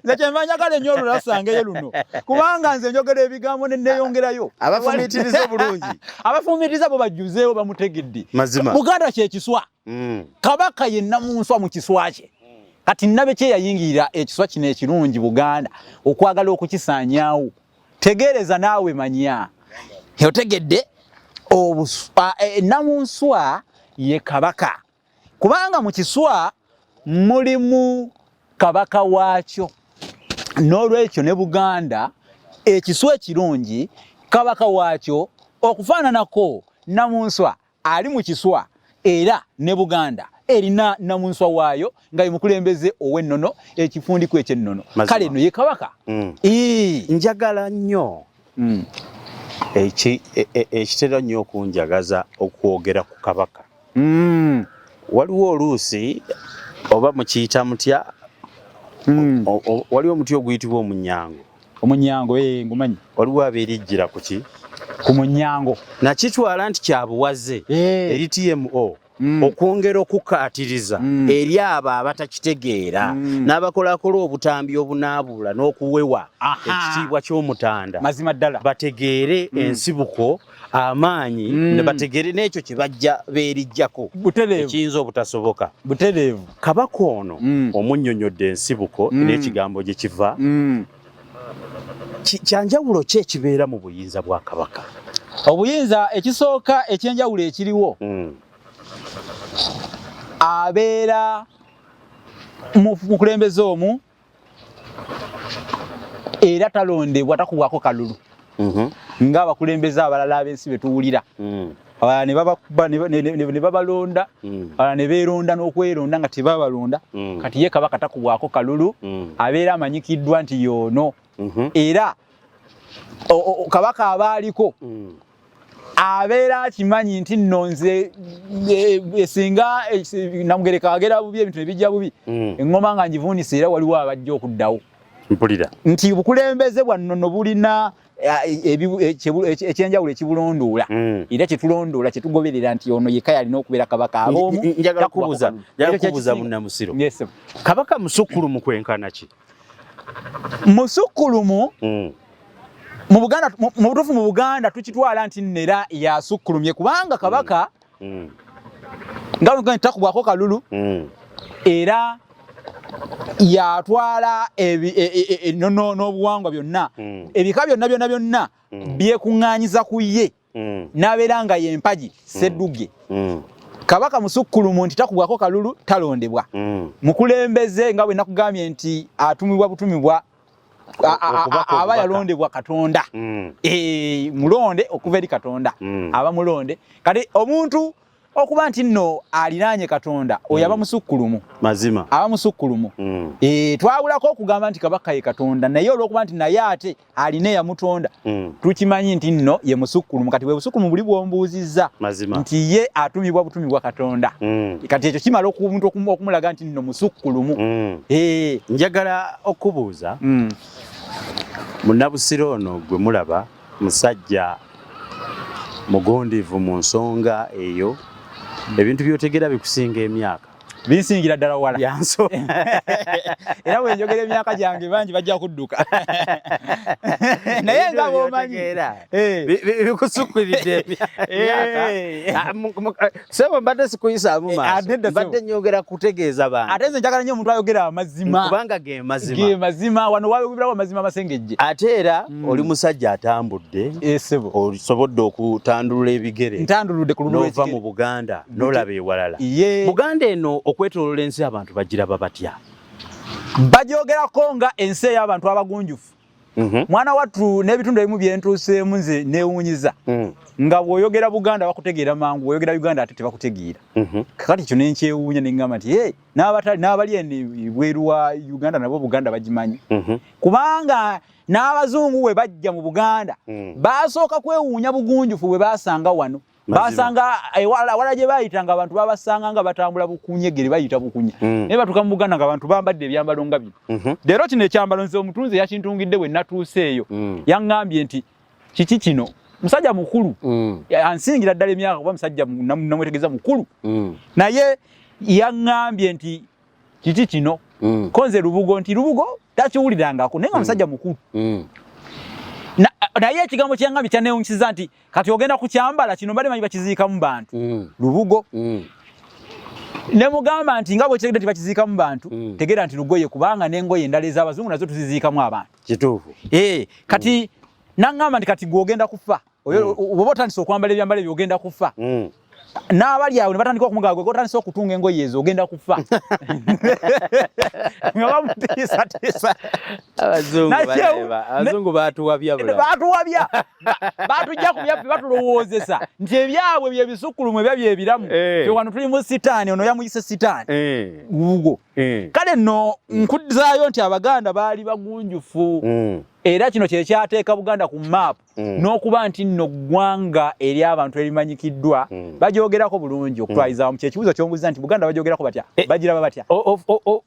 Nze kyemanya kale nnyo olulasangeyo luno kubanga nze njogera ebigambo ne neeyongerayo. Abafumitiriza obulungi. Abafumitiriza bo bajjuzeewo bamutegedde. Mazima. Buganda kye kiswa. Kabaka ye Namunswa mu kiswa kye. Kati nabe kye yayingirira ekiswa kino ekirungi Buganda okwagala okukisaanyaawo. Tegeereza naawe manya. Otegedde Namunswa ye kabaka kubanga mu kiswa mulimu kabaka waakyo n'olwekyo ne Buganda ekiswa ekirungi kabaka waakyo okufaananako Namunswa ali mu kiswa era ne Buganda erina Namunswa waayo nga ye mukulembeze ow'ennono ekifundiku eky'ennono kale no ye kabaka. Njagala nnyo ekitera nnyo okunjagaza okwogera ku kabaka. Waliwo oluusi oba mukiyita mutya waliwo omuti oguyitibwa omunyango. Omunyango ngumanyi. Waliwo abeerijjira ku ki? Ku munyango. Nakitwala nti kyabuwaze eri TMO okwongera okukaatiriza eri abo abatakitegeera n'abakolakola obutambi obunaabula n'okuwewa ekitiibwa ky'Omutanda mazima ddala bategeere ensibuko amaanyi ne bategeere n'ekyo kye bajja beerijjako ekiyinza obutasoboka. Butereevu. Kabaka ono omunnyonnyodde ensibuko n'ekigambo gye kiva kyanjawulo ki ekibeera mu buyinza bwa kabaka? Obuyinza ekisooka ekyenjawulo ekiriwo abeera mukulembeze omu era talondebwa takubwako kalulu ng'abakulembeze abalala ab'ensi betuwulira. Ne babalonda ne beeronda n'okweronda nga tebabalonda kati ye kabaka takubwako kalulu abeera amanyikiddwa nti y'ono era kabaka abaaliko abeera akimanyi nti nno nze singa Namugereka agera bubi ebintu nebijja bubi eŋŋoma nga ngivuunisa era waliwo abajja okuddawo. Mpulira nti obukulembeze bwa nnono bulina ekyenjawulo ekibulondoola era kyetulondoola kyetugoberera nti ono yekka yalina okubeera kabaka ab'omu. Njagala kubuuza Munnabusiro. Kabaka musukkulumu kwenkana ki? Musukkulumu mu Buganda mu butuufu mu Buganda tukitwala nti nera yasukkulumye kubanga kabaka nga takubwako kalulu era yatwala n'obuwangwa byonna ebika byonna byekuŋŋaanyiza ku ye n'abeera nga y'empagi Ssedduge. Kabaka musukkulumu nti takubwako kalulu talondebwa. Mukulembeze nga bwe nakugambye nti atumibwa butumibwa aba yalondebwa Katonda. Mulonde okuva eri Katonda aba mulonde. Kati omuntu okuba nti nno alinaanye Katonda oyo aba musukkulumu. Mazima. Aba musukkulumu. Twabulako okugamba nti kabaka ye Katonda naye olw'okuba nti naye ate alina eyamutonda tukimanyi nti nno ye musukkulumu. Kati bwe busukkulumu buli bwombuuzizza nti ye atumibwa butumibwa Katonda. Kati ekyo kimala omuntu okumulaga nti nno musukkulumu. Njagala okubuuza Munnabusiro ono gwe mulaba musajja mugondivu mu nsonga eyo ebintu byotegera bikusinga emyaka. Binsingira ddala wala. Yanso. Era bwe njogera emyaka gyange bangi bajja kudduka. Naye nga bw'omanyi. Bikusukkiridde emyaka. Sebo mbadde sikuyisaamu maaso. Mbadde nyogera kutegeeza bantu. Ate nze njagala nnyo omuntu ayogera amazima. Kubanga ge mazima. Ge mazima wano waayogerawo amazima amasengejje. Ate era oli musajja atambudde. Sebo. Osobodde okutandulula ebigere. Ntanduludde ku luno n'ova mu Buganda n'olaba ewalala. Buganda eno okwetooloola ensi abantu bagiraba batya? Bagyogerako nga ensi ey'abantu abagunjufu. mwana wattu n'ebitundu ebimu byentuuseemu nze neewuunyiza nga bw'oyogera Buganda bakutegeera mangu bw'oyogera Uganda ate tebakutegeera kakati kyo nenkyewuunya ne ngamba nti n'abali eno ibweru wa Uganda nabo Buganda bagimanyi kubanga n'abazungu we bajja mu Buganda basooka kwewuunya bugunjufu bwe basanga wano basanga wala gye bayitanga abantu babasanga nga batambula bukunyegere bayita bukunya naye batuuka mu Buganda nga abantu bambadde ebyambalo nga bino leero kino ekyambalo nze omutunzi yakintungidde bwe natuuseeyo yaŋŋambye nti kiki kino musajja mukulu ansingira ddala emyaka kuba musajja namwetegeeza mukulu naye yaŋŋambye nti kiki kino konze lubugo nti lubugo takiwulirangako naye nga musajja mukulu naye ekigambo kyangambi kyaneewunyisiza nti kati ogenda kukyambala kino mbadde manyi bakiziikamu bantu lubugo ne mugamba nti nga bwekitegedde nti bakiziikamu bantu tegeera nti lugoye kubanga n'engoye endala ez'abazungu nazo tuziziikamu abantu kituufu kati naŋŋamba nti kati gw'ogenda kufa oba otandise okwambala ebyambalo ebyo ogenda kufa n'abali awo ne batandika okumugaa gwe otandise okutunga engoye ezo ogenda kufa nga bamutiisatiisa abazungu batuwabya batujja ku byaffe batulowoozesa nti ebyabwe bye bisukkulumu ebyo byebiramu fe wano tuli mu sitaani ono yamuyise sitaani gugo kale nno nkudizaayo nti Abaganda baali bagunjufu era kino kye kyateeka Buganda ku maapu n'okuba nti nno ggwanga eri abantu erimanyikiddwa bagyogerako bulungi okutwayiza mu kyekibuuzo ky'ombuuza nti Buganda bagyogerako batya bagiraba batya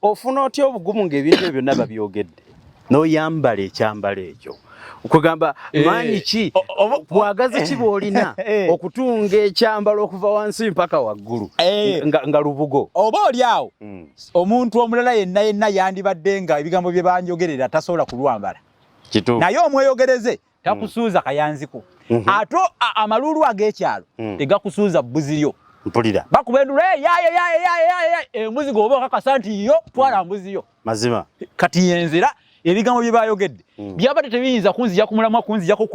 ofuna otya obugumu ng'ebintu ebyo byonna babyogedde n'oyambala ekyambalo ekyo okugamba maanyi ki bwagazi ki bw'olina okutunga ekyambalo okuva wansi mpaka waggulu nga lubugo oba oli awo omuntu omulala yenna yandibadde nga ebigambo bye banjogerera tasobola kulwambala naye omweyogereze takusuuza kayanziko ate amalulu ag'ekyalo tegakusuuza buziryo mpulira bakuba endulu embuzi goba okakasa nti yo twala mbuzi yo mazima kati yenzera ebigambo bye bayogedde byabadde tebiyinza kunzija kumulamwa kunzijako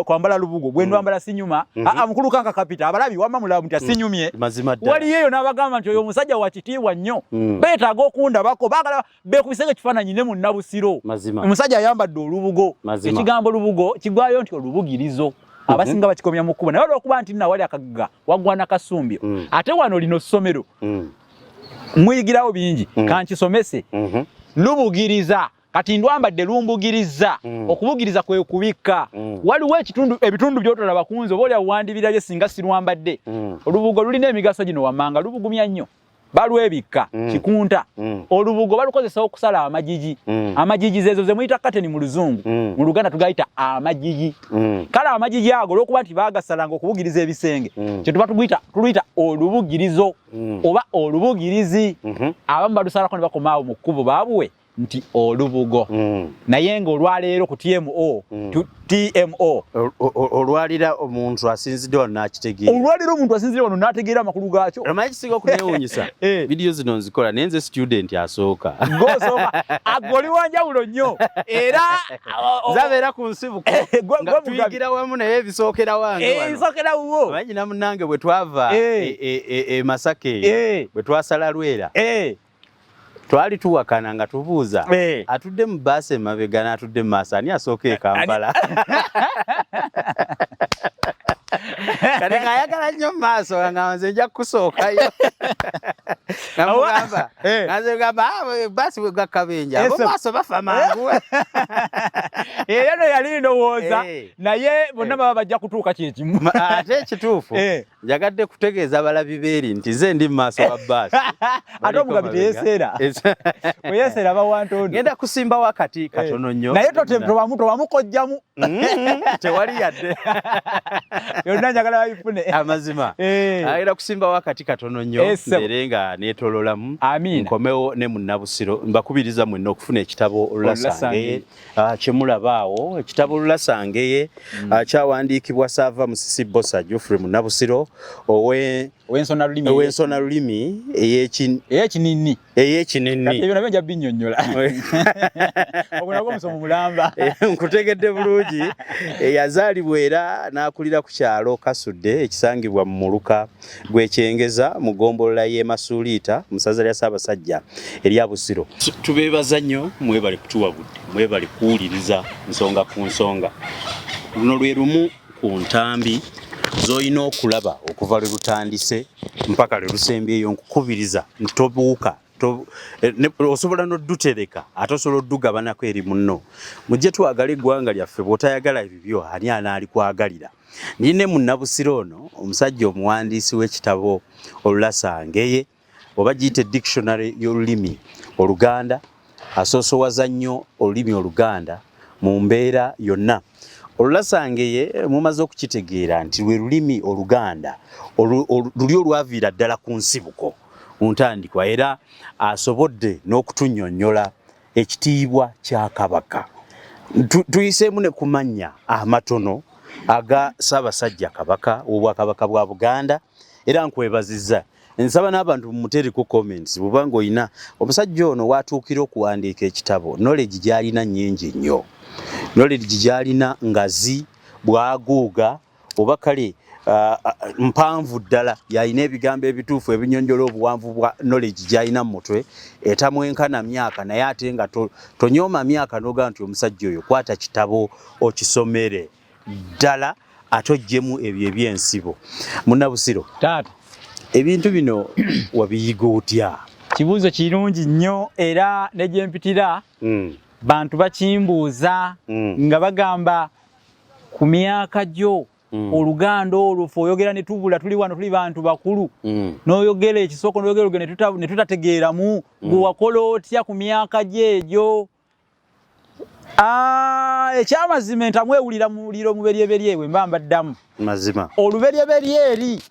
kwambala lubugo bwe ndwambala sinyuma mukulu kanka kapita abalabi wamma mulamu nti asinyumye wali yeyo n'abagamba nti oyo omusajja wa kitiibwa nnyo beetaaga okundabako baagala beekubiseko ekifaananyi ne Munnabusiro omusajja ayambadde olubugo ekigambo lubugo kigwayo nti olubugirizo abasinga bakikomya mu kkubo naye olw'okuba nti nawali akagga waggwana kasumbyo ate wano lino ssomero muyigirawo bingi kankisomese lubugiriza kati ndwambadde lumbugiriza okubugiriza kwe kubikka waliwo ebitundu by'otolaba kunze oba olya wandibirabye singa sirwambadde olubugo lulina emigaso gino wammanga lubugumya nnyo balwebikka kikunta olubugo balukozesa okusala amagigi amagigi zezo ze muyita kateni mu luzungu mu Luganda tugayita amagigi kale amagigi ago olw'okuba nti baagasalanga okubugiriza ebisenge kye tuba tuluyita olubugirizo oba olubugirizi abamu balusalako ne bakomaawo mu kkubo baabuwe nti olubugo naye ng'olwaleero ku TMO olwalira omuntu asinzidde wano n'akitegeera olwalira omuntu asinzidde wano n'ategeera amakulu gaakyo omanyi kisinga okuneewuunyisa vidiyo zino nzikola naye nze student asooka ng'osooka agoli wanjawulo nnyo era zabeera ku nsibuko nga tuyigira wamu naye ebisookera wange wano ebisookera wuwo omanyi na munnange bwe twava e Masaka eyo bwe twasala Lwera twali tuwakana nga tubuuza atudde mu baasi emabega n'atudde mu maaso ani asooka e Kampala kati ng'ayagala nnyo mu maaso nga nze nja kukusookayo namugamba nze gamba baasi bwe gakabenja abo maaso bafa mangu era no yali ndowooza naye bonna baba bajja kutuuka kyekimu ate ekituufu njagadde kutegeeza abalabi beeri nti ze ndi mu maaso wa baasi ate omugabi teyeseera oyeseera bawantondo ngenda kusimbawo akati katono nnyo naye tobamukojjamu tewali yadde yonna njagala babifune amazima agenda kusimbawo akati katono nnyo mbeere nga neetololamu nkomewo ne Munnabusiro mbakubiriza mwenna okufuna ekitabo Olulasangeye kyemulabaawo ekitabo Olulasangeye kyawandiikibwa Ssaava Musisi Bbosa Munnabusiro ow'ensona lulimi eyekinini eyekinini ebyo nabyo nja binnyonnyola okunako musomo mulamba nkutegedde bulungi yazaalibwa era n'akulira ku kyalo Kasudde ekisangibwa mu muluka gw'ekyengeza mu ggombolola y'e Masuuliita mu ssaza lya Ssaabasajja erya Busiro. Tubeebaza nnyo mwebale kutuwa budde mwebale kuwuliriza nsonga ku nsonga. Luno lwe lumu ku ntambi z'olina okulaba okuva lwe lutandise mpaka lwe lusembyeyo nkukubiriza nti tobuuka osobola n'oddutereka ate osobola oddugabanako eri munno. Mujje twagala eggwanga lyaffe, bw'otayagala ebibyo ani anaalikwagalira. Nine MunnaBusiro ono omusajja omuwandiisi w'ekitabo Olulasangeye oba giyite dictionary y'olulimi Oluganda, asoosowaza nnyo olulimi Oluganda mu mbeera yonna. Olulasangeye mumaze okukitegeera nti lwe lulimi Oluganda luli olwaviira ddala ku nsibuko ntandikwa, era asobodde n'okutunnyonnyola ekitiibwa kya Kabaka. Tuyiseemu ne ku mannya amatono aga Ssaabasajja Kabaka w'Obwakabaka bwa Buganda, era nkwebazizza. Nsaba n'abantu mumuteereko comments bw'oba ng'olina omusajja ono w'atuukira okuwandiika ekitabo, knowledge gy'alina nnyingi nnyo. Knowledge gy'alina ngazi bwaguuga oba kale mpanvu ddala, yalina ebigambo ebituufu ebinnyonnyola obuwanvu bwa knowledge gy'alina mu mutwe, etamwenkana myaka naye ate nga tonyooma myaka n'ogamba nti omusajja oyo kwata kitabo okisomere ddala ate oggyemu ebyo ebyensibo. MunnaBusiro, taata ebintu bino wabiyiga otya? kibuuzo kirungi nnyo era ne gye mpitira bantu bakimbuuza nga bagamba ku myaka gyo Oluganda olwo ffe oyogera ne tubula tuli wano tuli bantu bakulu n'oyogera ekisoko n'oyogera olugendo ne tutategeeramu gwe wakola otya ku myaka gye egyo. Ekyamazima entamwewulira mu muliro muberyeberye we mba mbaddamu mazima oluberyeberye eri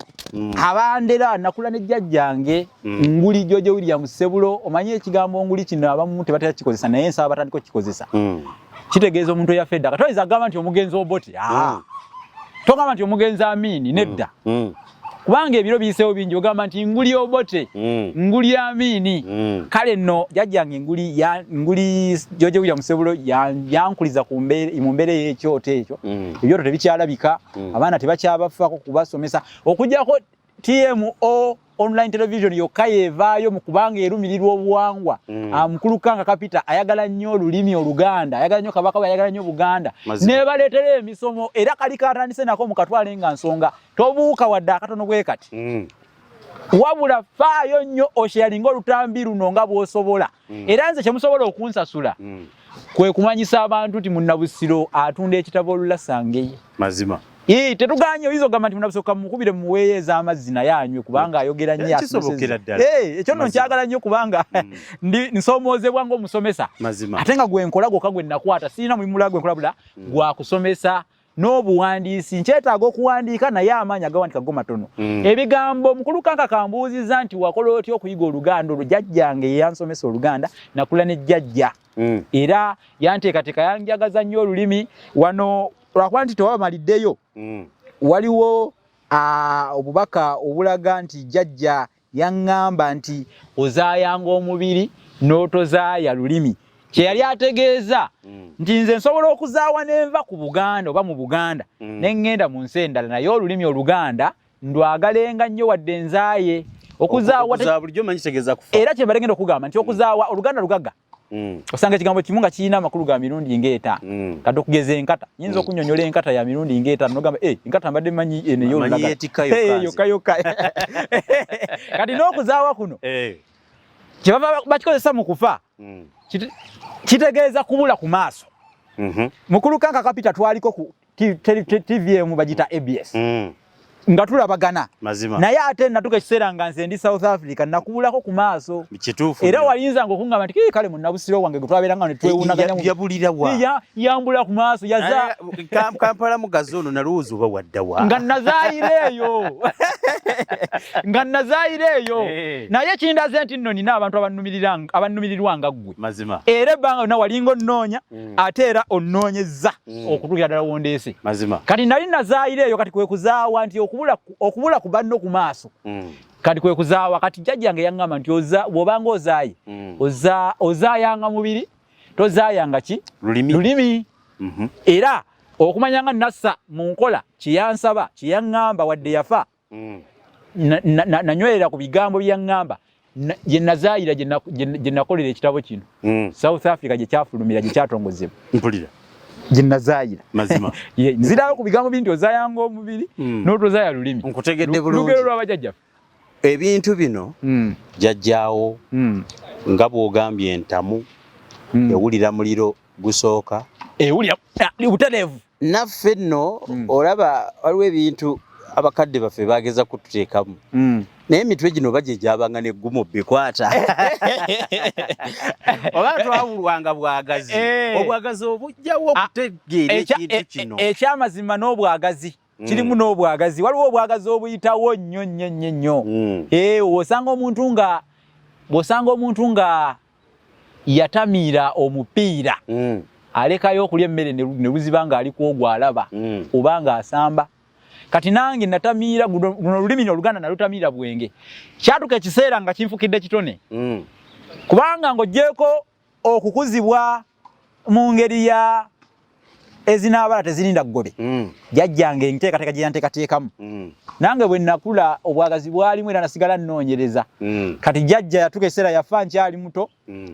abandera nakula ne jjajjange nguli George William Sebulo. Omanyi ekigambo nguli kino abamu tebatera kikozesa naye nsaba batandika kikozesa. Kitegeeza omuntu eyafedda katoyinza agamba nti omugenzi Obote togamba nti omugenzi Amini nedda kubanga ebiro biyiseewo bingi ogamba nti nguli Obote nguli Amini. Kale nno jjajjange nguli George William Sebulo yankuliza mu mbeera y'ekyoto ekyo. Ebyoto tebikyalabika, abaana tebakyabafaako kubasomesa okujjako TMO online television yokka yeevaayo mu kubanga erumirirwa obuwangwa. Mukulu Kanga Kapita ayagala nnyo olulimi Oluganda, ayagala nnyo Kabaka, ayagala nnyo Buganda, n'ebaleetera emisomo era kali katandise nako mu katwale nga nsonga tobuuka wadde akatono bwe kati. Wabula faayo nnyo osharinga olutambi luno nga bw'osobola. Era nze kye musobola okunsasula kwe kumanyisa abantu nti MunnaBusiro atunda ekitabo Olulasangeye. Mazima tetuganye oyinza ogamba nti MunnaBusiro kamukubire muweeyo ez'amazzi naye anywe kubanga ayogera nnyo ekyo nno nkyagala nnyo kubanga nsoomoozebwa ng'omusomesa ate nga gwe nkola gwokka gwe nakwata sirina mulimu mulala gwe nkola bula gwakusomesa n'obuwandiisi. Nkyetaaga okuwandiika naye amaanyi agawandiika go matono. Ebigambo Mukulu Kanka kambuuzizza nti wakola otya okuyiga Oluganda olwo. Jjajjange yansomesa Oluganda, nakula ne jjajja era yanteekateeka yanjagaza nnyo olulimi. Wano lwakuba nti tewabamaliddeyo waliwo obubaka obulaga nti jjajja yaŋŋamba nti ozaayanga omubiri n'otozaaya lulimi. Kye yali ategeeza nti nze nsobola okuzaawa n'enva ku Buganda oba mu Buganda ne ŋŋenda mu nsi endala naye olulimi Oluganda ndwagalenga nnyo wadde nzaaye. Okuzaawa bulijjo manyi kitegeeza kufa. Era kye mbalengenda okugamba nti okuzaawa Oluganda lugaga. Osanga ekigambo kimu nga kirina amakulu ga mirundi ng'etaano. Kati okugeza enkata nyinza okunnyonnyola enkata ya mirundi ng'etaano n'ogamba enkata mbadde manyi eno yokka yokka. Kati n'okuzaawa kuno kye bava bakikozesa mu kufa kitegeeza kubula ku maaso. Mukulu Kanka Kapita twaliko ku TVM bagita ABS nga tulabagana naye ate natuka ekiseera nga nze ndi South Africa nakubulako ku maaso era walinza nga okungamba nti kale MunnaBusiro wange gwe twabeeranga ne twewunaganya yambula ku maaso yaza Kampala mugazi ono nalowooza oba wadda wa nga nazaayira eyo nga nazaayira eyo naye kindaze nti nno nina abantu abannumirirwanga ggwe mazima era ebbanga lyonna walinga onnoonya ate era onnoonyezza okutuukira ddala wondeese mazima kati nali nazaayira eyo kati kwe kuzaawa nti okubula ku banno ku maaso kati kwe kuzaawa kati jjajjange yaŋŋamba nti bw'obanga ozaaye ozaayanga mubiri tozaayanga ki lulimi era okumanya nga nassa mu nkola kyeyansaba kyeyaŋŋamba wadde yafa nanywerera ku bigambo byeyaŋŋamba gye nazaayira gye nakolera ekitabo kino South Africa gye kyafulumira gye kyatongozebwa mpulira gye nazaayira mazima nzirayo ku bigambo binti ozaayanga omubiri n'otozaaya lulimi nkutegedde bulungi lugero lw'abajjajjaffe ebintu bino jjajjaawo nga bw'ogambye entamu ewulira muliro gusooka ewulira butereevu naffe nno olaba waliwo ebintu abakadde baffe bageza kututeekamu naye emitwe gino bajje gyabanga neggumu bikwata oba twabulwanga bwagazi obwagazi obujjawo okutegeera ekintu kino ekyamazima n'obwagazi kirimu n'obwagazi waliwo obwagazi obuyitawo nnyo bw'osanga omuntu nga yatamiira omupiira alekayo okulya emmere ne luziba ng'ali kwogwo alaba oba ng'asamba kati nange natamiira guno olulimi Oluganda nalutamiira bwenge kyatuka ekiseera nga kinfukidde kitone kubanga ng'oggyeko okukuzibwa mu ngeri ya ezinaabala tezirinda ggobe jjajjange enteekateeka gye yanteekateekamu nange bwe nakula obwagazi bwalimu era nasigala nnoonyereza kati jjajja yatuka ekiseera yafa nkyali muto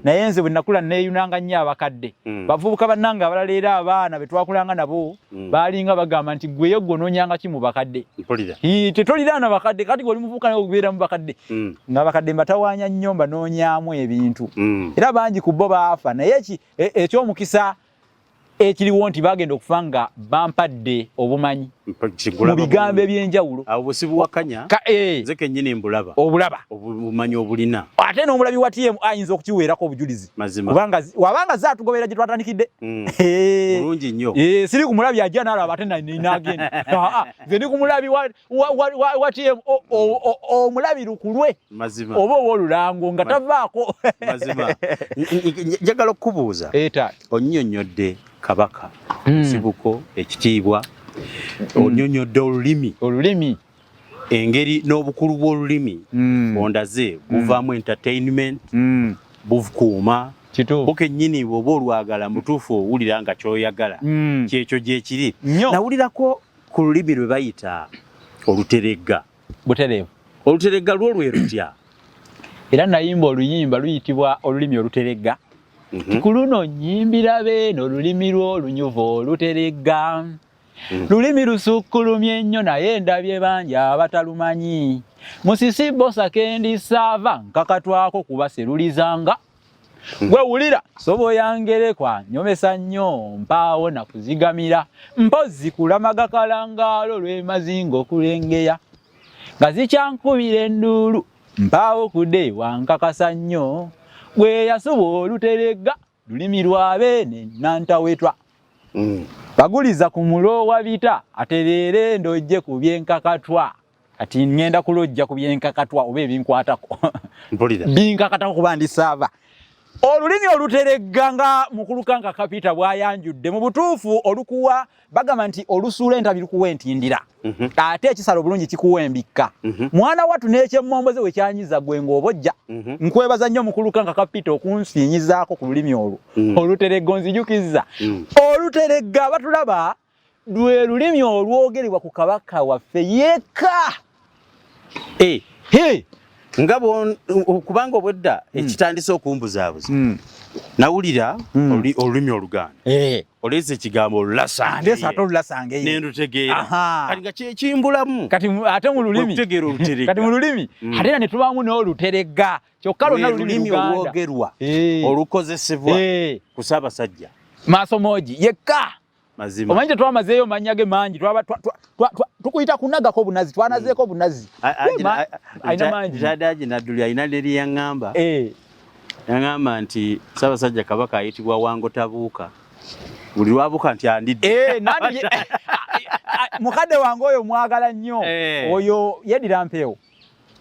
naye nze bwe nakula neeyunanga nnyo abakadde bavubuka bannange abalala era abaana be twakulanga nabo baalinga bagamba nti gweyo gwonoonyanga ki mu bakadde tetoliraana bakadde kati gwe oli muvubuka naye okubeera mu bakadde ng'abakadde mbatawaanya nnyo mbanoonyaamu ebintu era bangi ku bo baafa naye ekyomukisa ekiriwo nti bagenda okufa nga bampadde obumanyi mu bigambo eby'enjawulo awo bwesibuwakanya nze kennyini mbulaba obumanyi obulina ate n'omulabi wa TM ayinza okukiweerako obujulizi kubanga wabanga zaatugobera gye twatandikidde bulungi nnyo siri ku mulabi ajja n'alaba ate n'agenda nze ndi ku mulabi wa TM omulabi lukulwe oba ow'olulango nga tavaako njagala okukubuuza onnyonnyodde Kabaka Sibuko Ekitiibwa onyonyodde olulimi engeri n'obukulu bw'olulimi ondaze buvaamu entertainment bukuuma bukennyini bw'oba olwagala mutuufu owulira nga kyoyagala kyekyo gyekiri nawulirako ku lulimi lwe bayita oluteregga butereevu oluteregga lwo lwe rutya era nayimba oluyimba luyitibwa olulimi oluteregga ku luno nnyimbira beeno olulimi lwo olunyuvu oluteregga lulimi lusukkulumye ennyo naye ndabye bangi abatalumanyi musisi Bbosa kendi Ssaava nkakatwako kuba serulizanga gwe wulira sobo yangerekwa nyomesa nnyo mpaawo nakuzigamira mpozzi kulamaga kalangaalo lw'emazinga okulengeya nga zikyankubira enduulu mpaawo kude wankakasa nnyo gwe yasuba oluteregga lulimi lwabeene nantawetwa baguliza ku mulo wa bita atereere ndojje ku byenkakatwa kati ngenda kulojja ku byenkakatwa oba ebinkwatako binkakatako kuba ndi Ssaava olulimi oluteregga nga mukulukanka kapita bwayanjudde mu butuufu olukuwa bagamba nti olusuula entabi lukuwa entindira ate ekisala obulungi kikuwa embikka mwana wattu n'ekyemmomboze we kyanyiza gwe ng'obojja nkwebaza nnyo mukulukanka kapita okunsiinyizaako ku lulimi olwo oluteregga onzijukizza oluteregga batulaba lwe lulimi olwogerebwa ku Kabaka waffe yekka nga kubanga obwedda ekitandise okumbuzaabuza nawulira olulimi Oluganda oleese ekigambo olulasange nendutegeera kati nga kyekimbulamu ate mu lulimi okutegeera oluteregga kati mu lulimi ate era ne tubaamu n'oluteregga kyokka lwonna lulimi olwogerwa olukozesebwa ku Ssaabasajja maaso moogi yekka mazima omanyi tetwamazeeyo mannya ge mangi tukuyita kunagako bunazi twanazeeko bunazi ayina mangi tadaji nadduli ayina ne lyeyaŋŋamba yaŋŋamba nti Ssaabasajja Kabaka ayitibwa Wango Tabuuka buli lwabuuka nti andidde mukadde wange oyo mwagala nnyo oyo yeddira mpeewo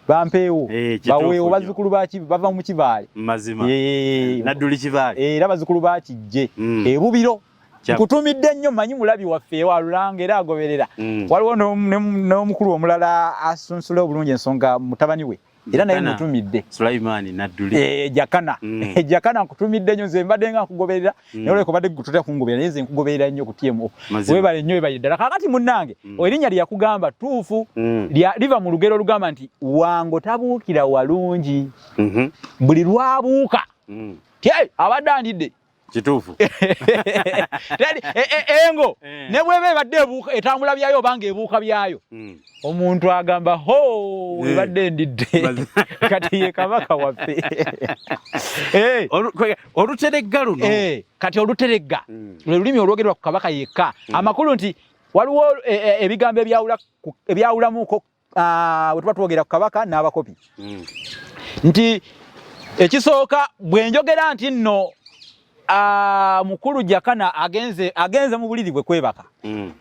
bampeewo baweewo bazzukulu baki bava mu kibaale mazima nadduli kibaale era bazzukulu bakijje ebubiro nkutumidde nnyo manyi mulabi waffe walulanga era agoberera waliwo n'omukulu omulala asunsula obulungi ensonga mutabani we era naye mutumidde Sulaiman nadduli jakana jakana nkutumidde nnyo nze mbadde nga nkugoberera naye oleko badde gutute kungoberera naye nze nkugoberera nnyo ku TMO webale nnyo webale ddala kakati munnange erinnya lyakugamba tuufu liva mu lugero olugamba nti wango tabuukira walungi buli lwabuuka abadde andidde kituufu engo ne bweba ebadde ebuuka etambula byayo obanga ebuuka byayo omuntu agamba ho ebadde ndidde kati ye kabaka waffe oluteregga luno kati oluteregga lwe lulimi olwogerwa ku kabaka yekka amakulu nti waliwo ebigambo ebyawulamuko bwe tuba twogera ku kabaka n'abakopi nti ekisooka bwe njogera nti nno mukulu jakana agenze mu buliri bwe kwebaka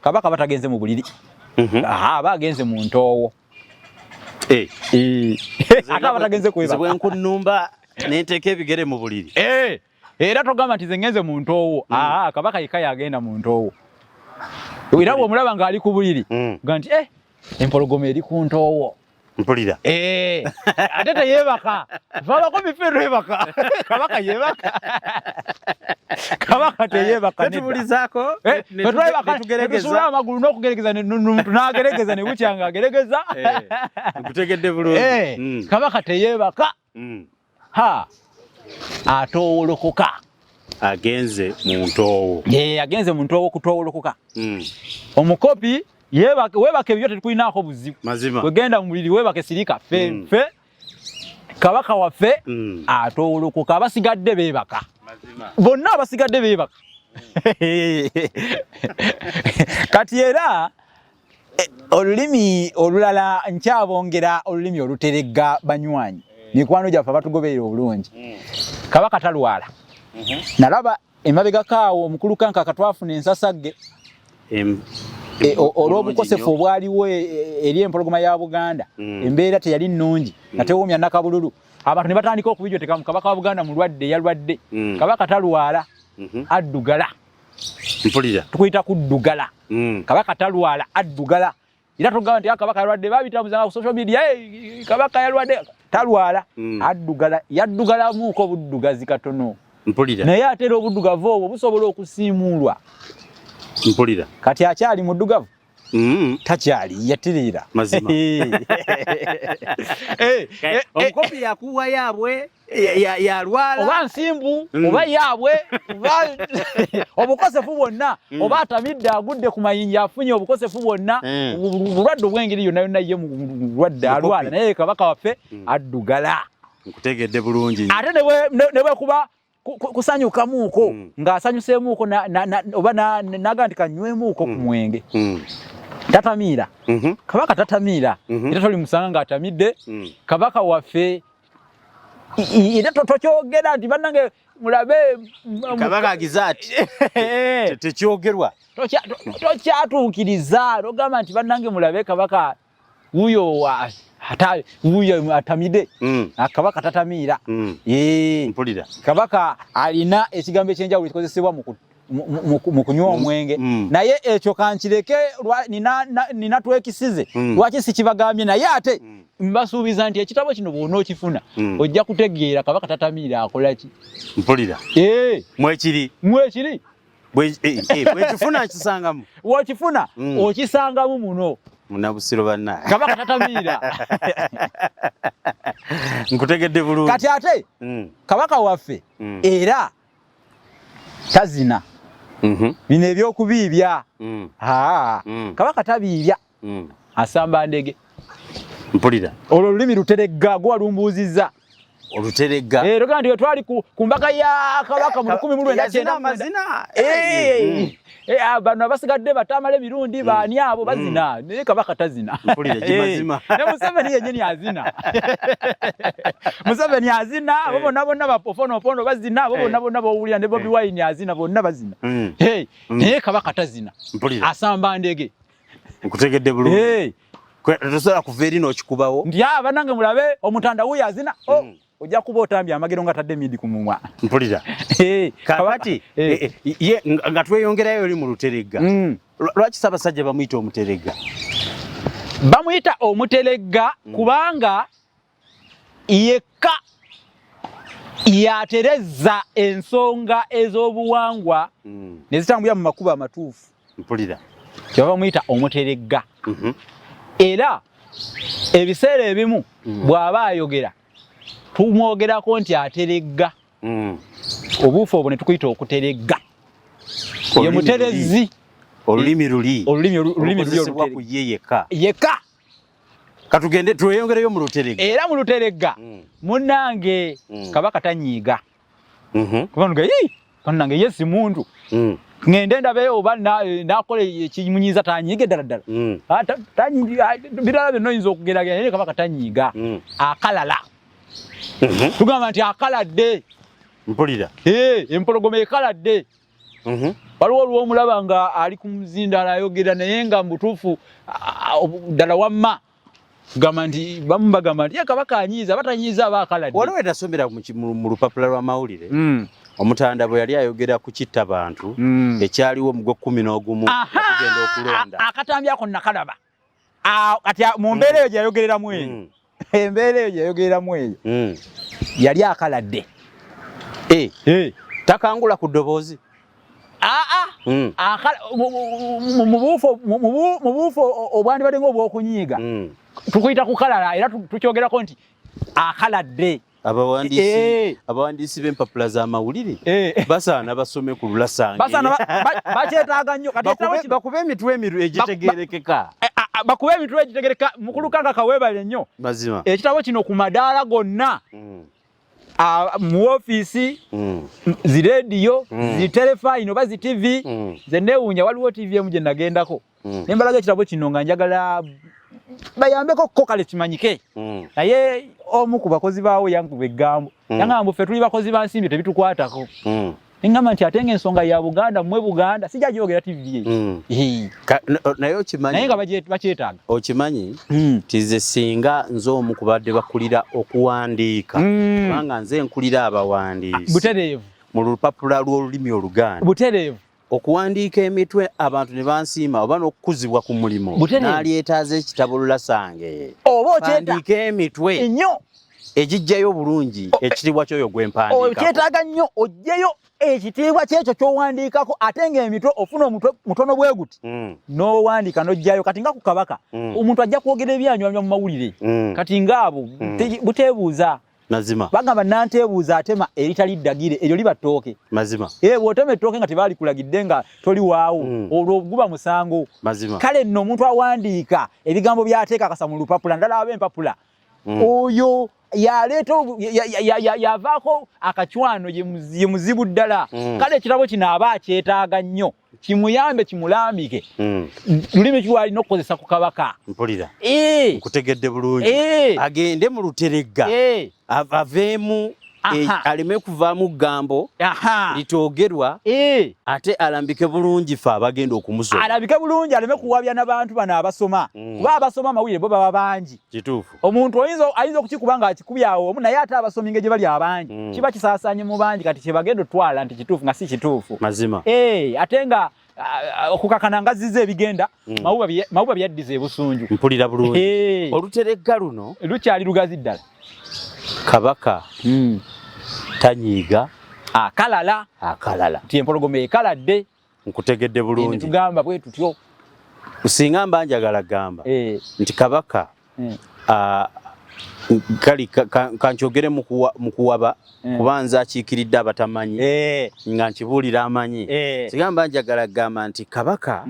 kabaka batagenze mu buliri aba agenze mu ntoowo ate batagenze kwebaka bwe nkunnumba neteeka ebigere mu buliri era togamba nti zengenze mu ntoowo kabaka yekka yagenda mu ntoowo era bw'omulaba ng'ali ku buliri ga nti empologoma eri ku ntoowo mpulira ate teyebaka valako bifeero ebaka kabaka yebaka kabaka teyebaka netubulizaako netugeregeza amagulu n'okugeregeza n'ageregeza ne bukyanga ageregeza nkutegedde bulungi kabaka teyebaka atoowolokoka agenze mu ntoowo agenze mu ntoowo kutoowolokoka omukopi webaka ebyo tetukulinaako buzibu wegenda mu buliri webaka sirika ffe kabaka waffe atoowolokoka abasigadde beebaka bonna abasigadde beebaka kati era olulimi olulala nkyabongera olulimi oluteregga banywanyi mikwano gyaffe abatugoberera obulungi kabaka talwala nalaba emabegakaawo omukulu kanka katwafuna ensasagge olw'obukosefu obwaliwo eri empologoma ya Buganda embeera teyali nnungi natewoomya nakabululu abantu ne batandika okubijoteka mu kabaka wa Buganda mulwadde yalwadde kabaka talwala addugala mpulira tukuyita kuddugala kabaka talwala addugala era tugamba nti kabaka yalwadde babitambuzanga ku social media kabaka yalwadde talwala addugala yaddugalamuuko obuddugazi katono mpulira naye ate era obuddugavu obwo busobola okusiimuulwa mpulira kati akyali muddugavu takyali yatirira mazima omukopi yakuwa yaabwe yalwala oba nsimbu oba yaabwe obukosefu bwonna oba atamidde agudde ku mayinja afunye obukosefu bwonna bulwadde obw'engeri yonna yonna ye mulwadde alwala naye kabaka waffe addugala nkutegedde bulungi ate ne bwekuba kusanyukamuuko ng'asanyuseemuuko oba naga nti kanywemu-uko ku mwenge tatamiira kabaka tatamiira era tolimusanga ng'atamidde kabaka waffe era tokyogera nti bannange mulabe kabaka agiza ati tekyogerwa tokyatuukiriza togamba nti bannange mulabe kabaka wuyo atamide kabaka tatamiira mpulira kabaka alina ekigambo ekyenjawulo ekikozesebwa mu kunywa omwenge naye ekyo kankireke nina twekisize lwaki sikibagambye naye ate mbasuubiza nti ekitabo kino bw'ona okifuna ojja kutegeera kabaka tatamiira akolaki mpulira mwekiri bwekifuna kisangamu wokifuna okisangamu muno MunnaBusiro bannaye kabaka tatamiira nkutegedde bulungi kati ate kabaka waffe era tazina bino ebyokubiibya kabaka tabiibya asamba ndege mpulira olwo lulimi luteregga gwe walumbuuzizza oluteregga togamba nti twali ku mbaka ya kabaka mu 1999 bano abasigadde batamala emirundi baani abo bazina naye kabaka tazina ne Museveni yennyini azina Museveni azina abo bonna bonna bapofonopono bazina abo bonna bonna bawulira ne Bobi Wine azina bonna bazina naye kabaka tazina asamba ndege nkutegedde bulungi tosobola kuva eri n'okikubawo nti banange mulabe omutanda wuyo azina ojja kuba otambye amagero nga tadde midi ku mumwa mpulira kakati nga tweyongerayo oli mu Luteregga lwaki Ssaabasajja bamuyita Omuteregga bamuyita Omuteregga kubanga yekka yatereza ensonga ez'obuwangwa ne zitambulira mu makubo amatuufu mpulira kyova bamuyita Omuteregga era ebiseera ebimu bw'aba ayogera tumwogerako nti ateregga obuufu obwo ne tukuyita okuteregga ye muterezi olulimi luli olukozesebwa ku ye yekka katugende tweyongereyo mu Luteregga era mu Luteregga munnange Kabaka tanyiiga kubanga munnange ye si muntu ngende ndabe oba nakola ekimunyiza tanyiige ddala birala byonna oyinza okugeragera naye Kabaka tanyiiga akalala tugamba nti akaladde mpulira empologoma ekaladde waliwo olw'omulaba nga ali ku muzindaalo ayogera naye nga mubutuufu ddala wamma gamba nti bamu bagamba nti Kabaka anyiiza batanyiiza aba akaladde waliwo etasomera mu lupapula lw'Amawulire omutanda bwe yali ayogera ku kitta bantu ekyaliwo mu Gw'ekkumi-n'ogumu okugenda okulonda akatambi ako nakalaba kati mu mbeera eyo gyayogereramu eyo embeera eyo gyayogereramu eyo yali akaladde takangula ku ddoboozi mu buufu obwandibadde ng'obw'okunyiiga tukuyita kukalala era tukyogerako nti akaladde abawandiisi b'empapula z'Amawulire basaana basome ku Lulasange bakyetaaga nnyo bakube emitwe egitegeerekeka bakube emitwe egitegereka mukulukanga kaweebale nnyo mazima ekitabo kino ku madaala gonna mu ofiisi zirediyo zitelefayino oba zitivi ze neewuunya waliwo tivi emu gye nagendako ne mbalaga ekitabo kino nga njagala bayambeko ko kale kimanyike naye omu ku bakozi baawo yankuba eggambo yangamba ffe tuli bakozi ba nsimbi tebitukwatako engamba nti ate ng'ensonga ya Buganda mmwe Buganda sijja gyogera tivi naye okimanyi naye nga bakyetaaga okimanyi nti ze singa nze omu kubadde bakulira okuwandiika kubanga nze nkulira abawandiisi butereevu mu lupapula lw'olulimi Oluganda butereevu okuwandiika emitwe abantu ne bansiima oba n'okukuzibwa ku mulimu n'alyetaaza ekitabo Lulasange oba okyetaaga emitwe ennyo egijjayo bulungi ekitiibwa ky'oyo gwe mpandiikako okyetaaga nnyo oggyeyo ekitiibwa kyekyo ky'owandiikako ate ng'emitwe ofuna omutwe mutono bwe guti n'owandiika n'oggyayo kati nga ku Kabaka omuntu ajja kwogera ebyanywanywa mu mawulire kati ng'abo buteebuuza mazima bagamba nanteebuuza atema eritali ddagire eryo liba ttooke mazima bw'otema ettooke nga tebaalikulagidde nga toli waawo olwo guba musango mazima kale nno omuntu awandiika ebigambo by'ateeka akasa mu lupapula ndala ab'empapula oyo yaleeta yavaako akacwano ye muzibu ddala kale ekitabo kino aba akyetaaga nnyo kimuyambe kimulambike lulimi kiwalina okukozesa ku Kabaka mpulira nkutegedde bulungi agende mu Luteregga aveemu aleme kuvaamu ggambo litoogerwa ate alambike bulungi fe abagenda okumusoma alambike bulungi aleme kuwabya n'abantu bano abasoma kuba abasoma amawulire bo baba bangi kituufu omuntu ayinza okukikuba nga akikubyawo omu naye ate abasomi ng'egye bali abangi kiba kisaasaanye mu bangi kati kyebagenda otwala nti kituufu nga si kituufu mazima ate nga okukakana ngaziza ebigenda mawuba byaddiza ebusunju mpulira bulungi Oluteregga luno lukyali lugazi ddala Kabaka tanyiiga akalala nti empologoma ekaladde nkutegedde bulungi tugamba bwe tutyo singa mba njagala gamba nti Kabaka kali kankyogere mu kuwaba kuba nze akiikiridde abatamanyi nga nkibuulira amanyi singa mba njagala gamba nti Kabaka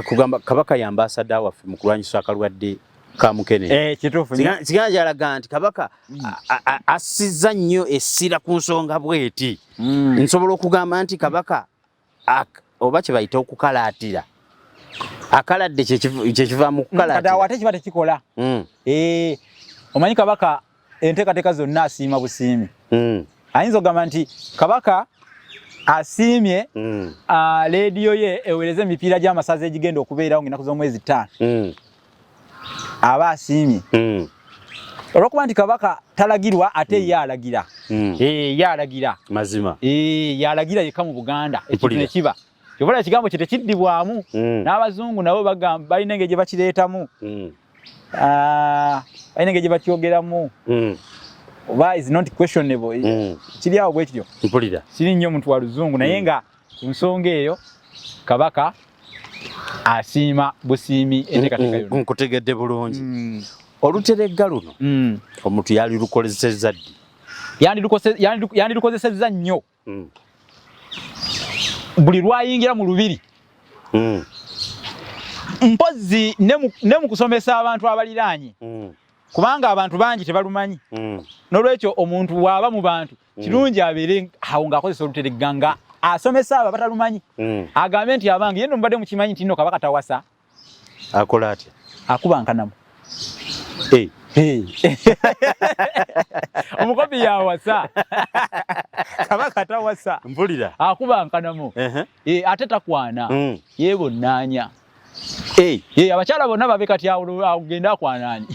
kugamba Kabaka y'ambasada waffe mu kulwanyisa akalwadde kamukene kituufu singa njalaga nti Kabaka assizza nnyo essira ku nsonga bweti nsobola okugamba nti Kabaka oba kye bayita okukalaatira akaladde kyekiva mu kukalaatira ate kiba tekikola omanyi Kabaka enteekateeka zonna asiima busiimi ayinza okugamba nti Kabaka asiimye leediyo ye ewereze emipiira gy'amasaza egigenda okubeerawo ng'ennaku z'omwezi 5 aba asiimye olw'okuba nti Kabaka talagirwa ate ye alagira ye alagira mazima yalagira yekka mu Buganda ekintu ne kiba kyobala ekigambo kye tekiddibwamu n'abazungu nabo bagamba balina engeri gye bakireetamu balina engeri gye bakyogeramu oba is not questionable kiri awo bwe kityo mpulira kiri nnyo omuntu wa luzungu naye nga ku nsonga eyo Kabaka asiima busiimi enteekateeka yonna nkutegedde bulungi Oluteregga luno omuntu yali lukozesezza ddi yandilukozesezza nnyo buli lwayingira mu lubiri mpozi ne mu kusomesa abantu abaliraanye kubanga abantu bangi tebalumanyi n'olwekyo omuntu bw'aba mu bantu kirungi abeere awo ng'akozesa Oluteregga nga asomesa abo abatalumanyi agambe nti abange ye nno mubadde mukimanyi nti nno Kabaka tawasa akola atya akuba nkanamu omukopi yawasa Kabaka tawasa mpulira akuba nkanamu ate takwana yebonnaanya abakyala bonna babe kati agenda akwanaanyi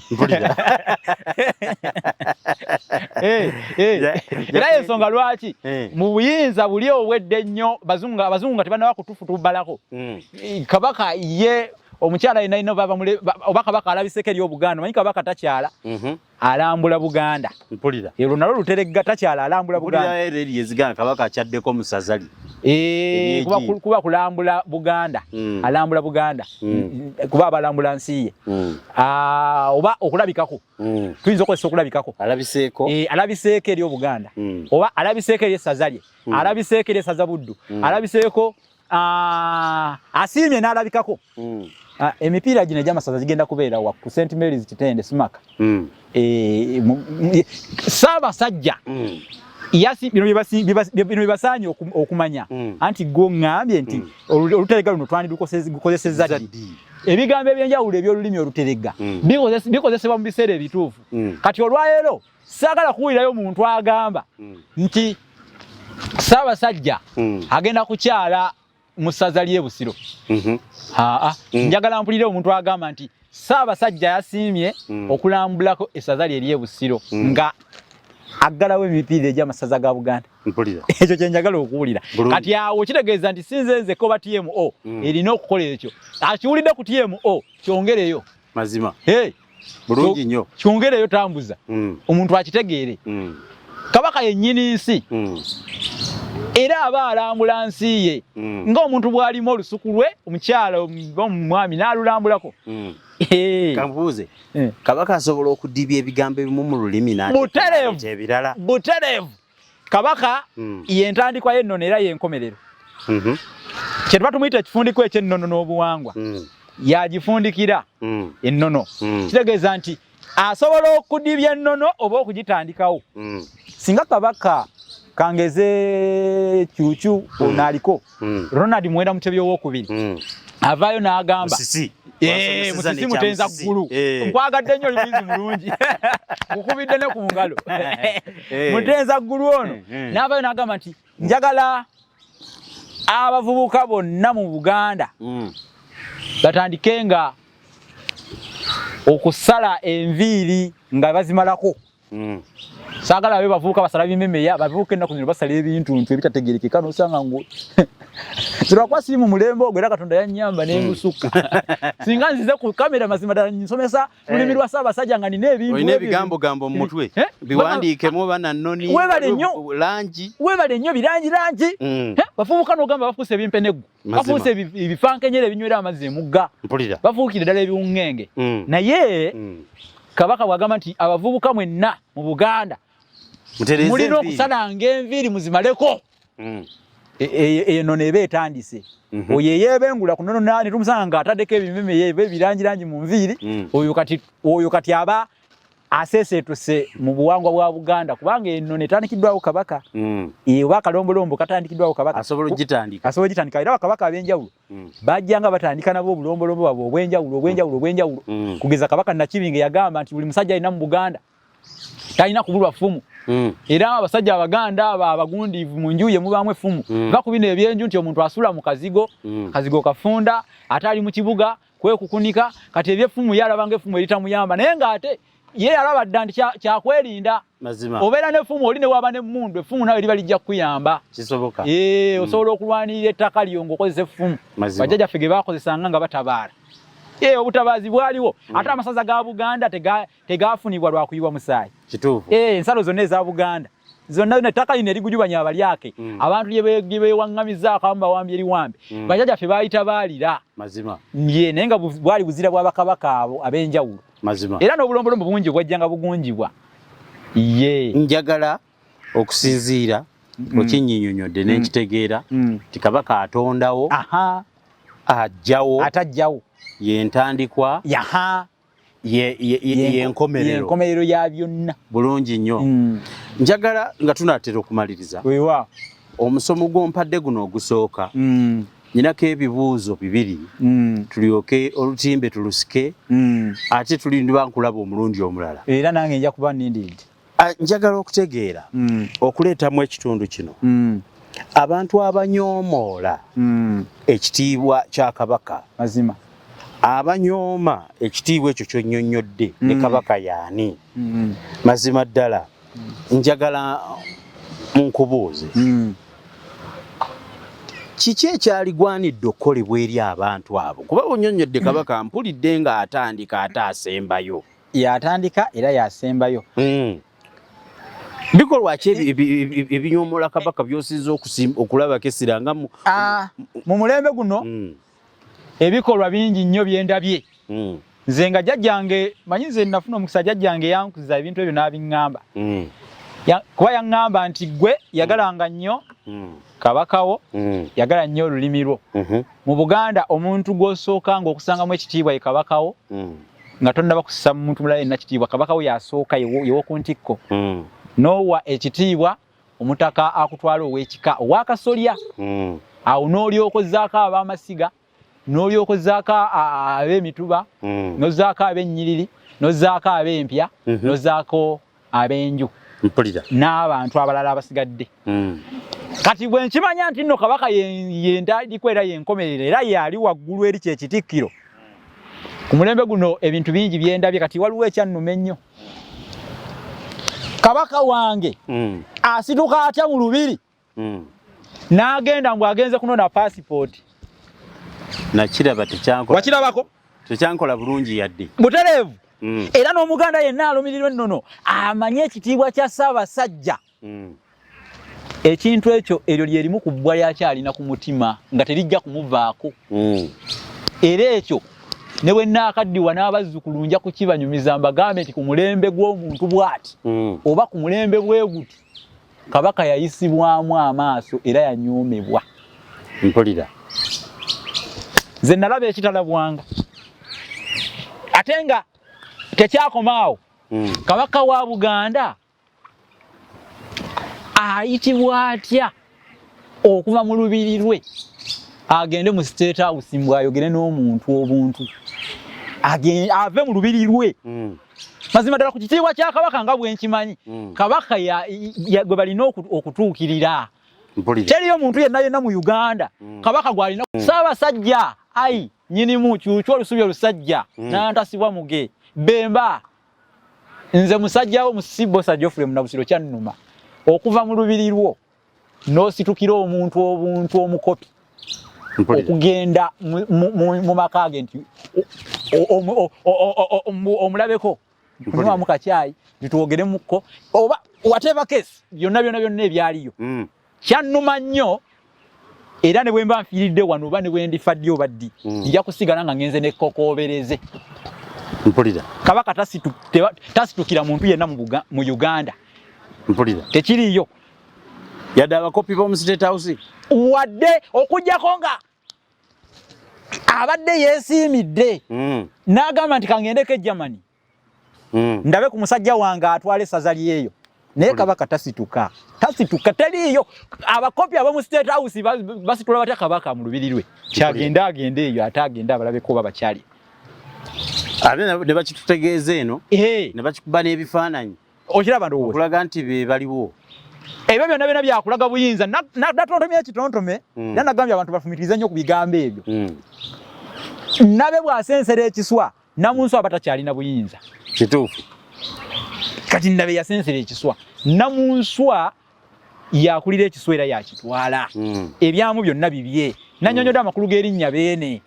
era ensonga lwaki mu buyinza buli obwedde nnyo abazungu nga tebannaba kutufutubalako Kabaka ye omukyala yenna oba Kabaka alabiseko eri Obuganda manyi Kabaka takyala alambula Buganda mpulira ero nalwo Luteregga takyala alambula Buganda ezigana Kabaka akyaddeko mu ssaza kuba kulambula Buganda alambula Buganda kuba abalambula nsi ye oba okulabikako tuyinza okukozesa okulabikako alabiseeko eri Obuganda oba alabiseeko eri essaza lye alabiseeko eri essaza Buddu alabiseeko asiimye n'alabikako emipiira gino egy'amasaza gigenda kubeera wa ku St. Mary's Kitende Smaka Ssaabasajja bino bibasaanye okumanya anti gwe ŋŋambye nti Oluteregga luno twandilukozesezza ddi ebigambo ebyenjawulo eby'olulimi Oluteregga bikozesebwa mu biseera ebituufu kati olwaleero saagala kuwulirayo omuntu agamba nti Ssaabasajja agenda kukyala mu ssaza ly'e Busiro njagala mpulire omuntu agamba nti Ssaabasajja yasiimye okulambulako essaza lye ery'e Busiro nga aggalawo emipiira egy'amasaza ga Buganda ekyo kye njagala okuwulira kati awo kitegeeza nti sinzenzeko oba TMO erina okukola ekyo akiwulidde ku TMO kyongereyo mazima bulungi nnyo kyongereyo tambuza omuntu akitegeere Kabaka yennyini nsi era aba alambula nsi ye ng'omuntu bw'alima olusuku lwe omukyala omwami n'alulambulako kambuuze Kabaka asobola okudibya ebigambo ebimu mu lulimi n'ebirala butereevu Kabaka y'entandikwa y'ennono era y'enkomerero kye tuba tumuyita ekifundiko eky'ennono n'obuwangwa yagifundikira ennono kitegeeza nti asobola okudibya ennono oba okugitandikawo singa Kabaka kangeze kyuchu onaliko Ronald Mwenda Mutebi ow'okubiri avaayo n'agamba musisi mutenza ggulu nkwagadde nnyo libizi mulungi nkukubidde ne ku ngalo mutenza ggulu ono n'avaayo n'agamba nti njagala abavubuka bonna mu Buganda batandikenga okusala enviiri nga bazimalako saagala abe bavubuka basala bimemeya bavubuka ennaku zino basala ebintu ebitategerekeka n'osanga ngo zirwakwa siri mu mulembe ogwo era Katonda yannyamba n'engusuka singa nzize ku kamera mazima ddala nsomesa lulimi lwa Ssaabasajja nga nina ebintu olina ebigambo mu mutwe biwandiikemu bana nnoni weebale nnyo birangi bafubuka n'ogamba bafuuse ebimpeneggu bafuuse ebifankenyera ebinywera amazzi emugga bafuukire ddala ebiwuŋŋenge naye Kabaka bw'agamba nti abavubuka mwenna mu Buganda mulina okusalanga enviiri muzimaleko ennono eba etandise oyo eyeebengula ku nnono ne tumusanga ng'ataddeko ebimeme ebirangirangi mu nviiri oyo kati aba aseeseetuse mu buwangwa bwa Buganda kubanga ennono etandikiddwawo Kabaka oba akalombolombo katandikiddwawo Kabaka asobola ogitandika era bakabaka ab'enjawulo bajjanga batandika nabo obulombolombo bwabwe obwenjawulo kugeza Kabaka Nakibinge yagamba nti buli musajja alina mu Buganda talina kubulwa ffumu. Era abasajja abaganda abagundiivu mu nju ye mubaamu effumu. Nga ku bino ebyenju nti omuntu asula mu kazigo, kazigo kafunda, ate ali mu kibuga kwekukunika, kati ebyeffumu yalabanga effumu eritamuyamba naye ng'ate ye yalaba dda nti kyakwerinda. Mazima. Obeera n'effumu oli ne waba n'emmundu, effumu nawe liba lijja kukuyamba. Kisoboka. Osobola okulwanirira ettaka lyo ng'okozesa effumu. Bajjajjaffe ge baakozesanga nga batabaala. Obutabaazi bwaliwo. Ate amasaza ga Buganda tegaafunibwa lwa kuyiwa musaayi. Kituufu. Ensalo zonna eza Buganda. Zonna ettaka lino erigujubanya abalyake. Abantu gye beewaŋŋamizzaako abamu bawambi eri wambi. Bajjajjaffe baayita baalira. Mazima. Naye nga bwali buzira bwa bakabaka abo ab'enjawulo. Mazima. Era n'obulombolombo bungi bwajjanga bugunjibwa. Njagala okusinziira okinnyinnyonnyodde n'ekitegeera ti Kabaka atondawo ajjawo atajjawo y'entandikwa y'enkomerero ya byonna. Bulungi nnyo. Njagala nga tunaatera okumaliriza omusomo gw'ompadde guno ogusooka nyinako ebibuuzo bibiri tulyoke olutimbe tulusike ate tulindibwa nkulaba omulundi omulala. Era nange nja kuba nindidde. Njagala okutegeera okuleetamu ekitundu kino abantu abanyoomoola ekitiibwa kya Kabaka. Mazima. Abanyooma ekitiibwa ekyo ky'onnyonnyodde ne Kabaka yaani. Mazima ddala njagala munkubuuze kiki ekyaligwanidde okukolebwa eri abantu abo kuba onnyonnyodde Kabaka mpulidde nga atandika ate asembayo. Yatandika era yasembayo. Bikolwa ki ebinyoomola Kabaka by'osinza okulabako essira nga mu mulembe guno ebikolwa bingi nnyo byendabye. Nze nga jjajjange manyi nze nafuna omukisa jjajjange yankuza ebintu ebyo n'abiŋŋamba. Kuba yaŋŋamba nti ggwe yagalanga nnyo Kabakawo, yagala nnyo olulimi lwo. Mu Buganda omuntu gw'osooka ng'okusangamu ekitiibwa ye Kabakawo nga tonnaba kussa mu muntu mulala yenna kitiibwa. Kabakawo yasooka yewoku ntikko. N'owa ekitiibwa omutaka akutwala ow'ekika ow'akasolya. Awo n'olyoka ozzaako ab'amasiga, n'olyoka ozzaako ab'emituba, n'ozzaako ab'ennyiriri, n'ozzaako ab'empya, n'ozzaako ab'enju n'abantu abalala abasigadde. Kati bwe nkimanya nti nno Kabaka y'entandikwa era y'enkomerero era yali waggulu eri kyekitikkiro. Ku mulembe guno ebintu bingi byendabye kati waliwo ekyannuma ennyo. Kabaka wange asituka atya mu lubiri n'agenda mbw agenze kunona paasipooti. Nakiraba tekyankola. Wakirabako? Tekyankola bulungi yadde. Butereevu. Era n'Omuganda yenna alumirirwa ennono amanye ekitiibwa kya Ssaabasajja. Ekintu ekyo eryo lyerimu ku bbwa lyakyalina ku mutima nga terijja kumuvaako. Era ekyo ne bwe nnaakaddiwa n'abazzukulu nja kukibanyumiza mbagambe nti ku mulembe gw'omuntu bw'ati oba ku mulembe bwe guti Kabaka yayisibwamu amaaso era yanyoomebwa. Mpulira. Nze nalaba ekitalabwanga. Ate nga tekyakomaawo. Kabaka wa Buganda ayitibwa atya okuva mu lubiri lwe agende mu State House mbwayogere n'omuntu obuntu ave mu lubiri lwe. Mazima ddala ku kitiibwa kya Kabaka nga bwe nkimanyi Kabaka gwe balina okutuukirira. Teriyo omuntu yenna mu Uganda Kabaka gw'alina. Ssaabasajja ayi nnyinimu kyukyu olusubi olusajja n'antasibwa muge Bemba nze musajjawo mu Bbosa MunnaBusiro kyannuma okuva mu lubiri lwo n'ositukira omuntu obuntu omukopi okugenda mu maka ge nti omulabeko kunywamu kacyayi nitwogeremukko oba whatever case byonna ebyaliyo. Kyannuma nnyo era ne bwe mba nfiiridde wano oba ne bwe ndifa ddi oba ddi nja kusigala nga ngenze nekkokoobereze. Mpulira. Kabaka tasitukira muntu yenna mu Uganda. Mpulira. Tekiriyo. Yadde abakopi b'omu State House wadde okujjako nga abadde yeesiimidde n'agamba nti kangendeko e Germany ndabe ku musajja wange atwala essaza lyeyo. Naye Kabaka tasituka teriyo. Abakopi ab'omu State House basitula batya Kabaka mu lubiri lwe kyagenda agende eyo ate agende abalabeko oba bakyali. Ate ne bakitutegeeza eno ne bakikuba n'ebifaananyi okiraba ndowooza okulaga nti be baliwo ebyo byonna byakulaga buyinza natontomye ekitontome era nagambye abantu bafumitirize nnyo ku bigambo ebyo nabe bw'asensera ekiswa namunswa batakyalina buyinza kituufu kati nabe yasensera ekiswa namunswa yakulira ekiswa era yakitwala ebyamu byonna bibye nanyonyodde amakulu g'erinnya beene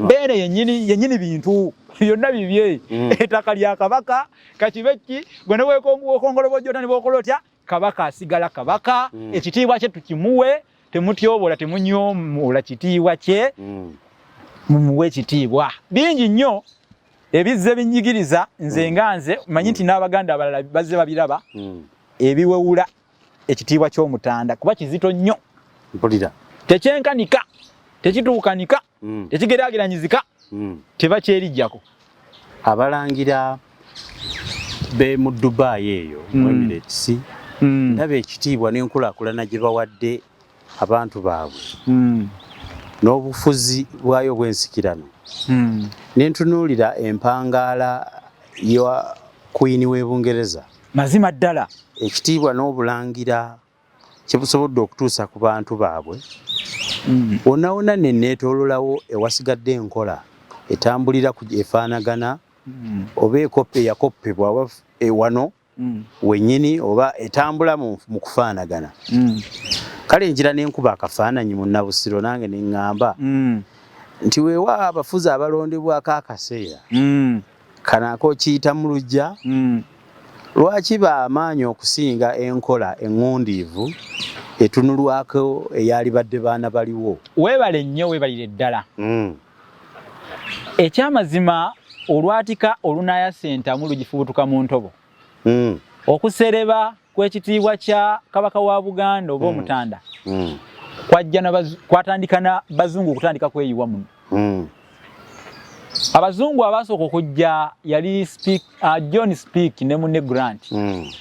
beene yennyini bintu byonna bibye ettaka lya kabaka kakibeki gwe ne weekongolobojjota ne bwokola otya kabaka asigala kabaka ekitiibwa kye tukimuwe temutyobola temunyoomola kitiibwa kye mumuwe ekitiibwa bingi nnyo ebizze binyigiriza nze nga nze manyi nti n'abaganda abalala bazze babiraba ebiwewula ekitiibwa ky'omutanda kuba kizito nnyo mpulira tekyenkanika tekituukanika tekigeraageranyizika tebakyerijjako abalangira be mu Dubai eyo mu Emirates ndaba ekitiibwa n'enkulaakulana gye bawadde abantu baabwe n'obufuzi bwayo bw'ensikirano nentunuulira empangaala ya Queen w'e Bungereza mazima ddala ekitiibwa n'obulangira kye busobodde okutuusa ku bantu baabwe wonna ne neetoololawo ewasigadde enkola etambulira ku efaanagana oba ekoppe eyakoppebwa wano wennyini oba etambula mu kufaanagana kale njira n'enkuba akafaananyi MunnaBusiro nange ne ŋŋamba nti weewa abafuzi abalondebwako akaseera kanaako kiyita mu luggya lwaki baamaanyi okusinga enkola eŋŋundiivu etunulwako eyali badde baana baliwo weebale nnyo weebalire ddala ekyamazima olwatika olunaayasentamu lugifubutuka mu ntobo okusereba kw'ekitiibwa kya kabaka wa Buganda oba omutanda kwatandika na bazungu kutandika kweyiwa muno abazungu abasooka okujja yali John Speak ne munne Grant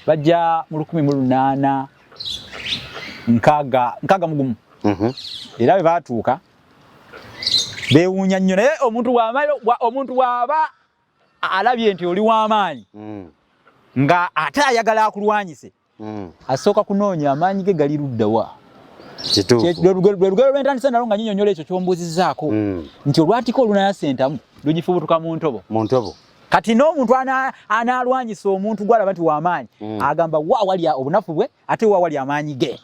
bajja mu 1860 era bwe baatuuka beewuunya nnyo naye omuntu bw'aba alabye nti oli w'amaanyi nga ate ayagala akulwanyise asooka kunoonya amaanyi ge gali luddawa lwe lugero lwentandisa nalo nga nyinyonyola ekyo kyombuuzizaako nti olwatika olunayasentamu lugifubutuka mu ntobo kati n'omuntu anaalwanyisa omuntu gwalaba nti w'amaanyi agamba wa wali obunafu bwe ate wa wali amaanyi ge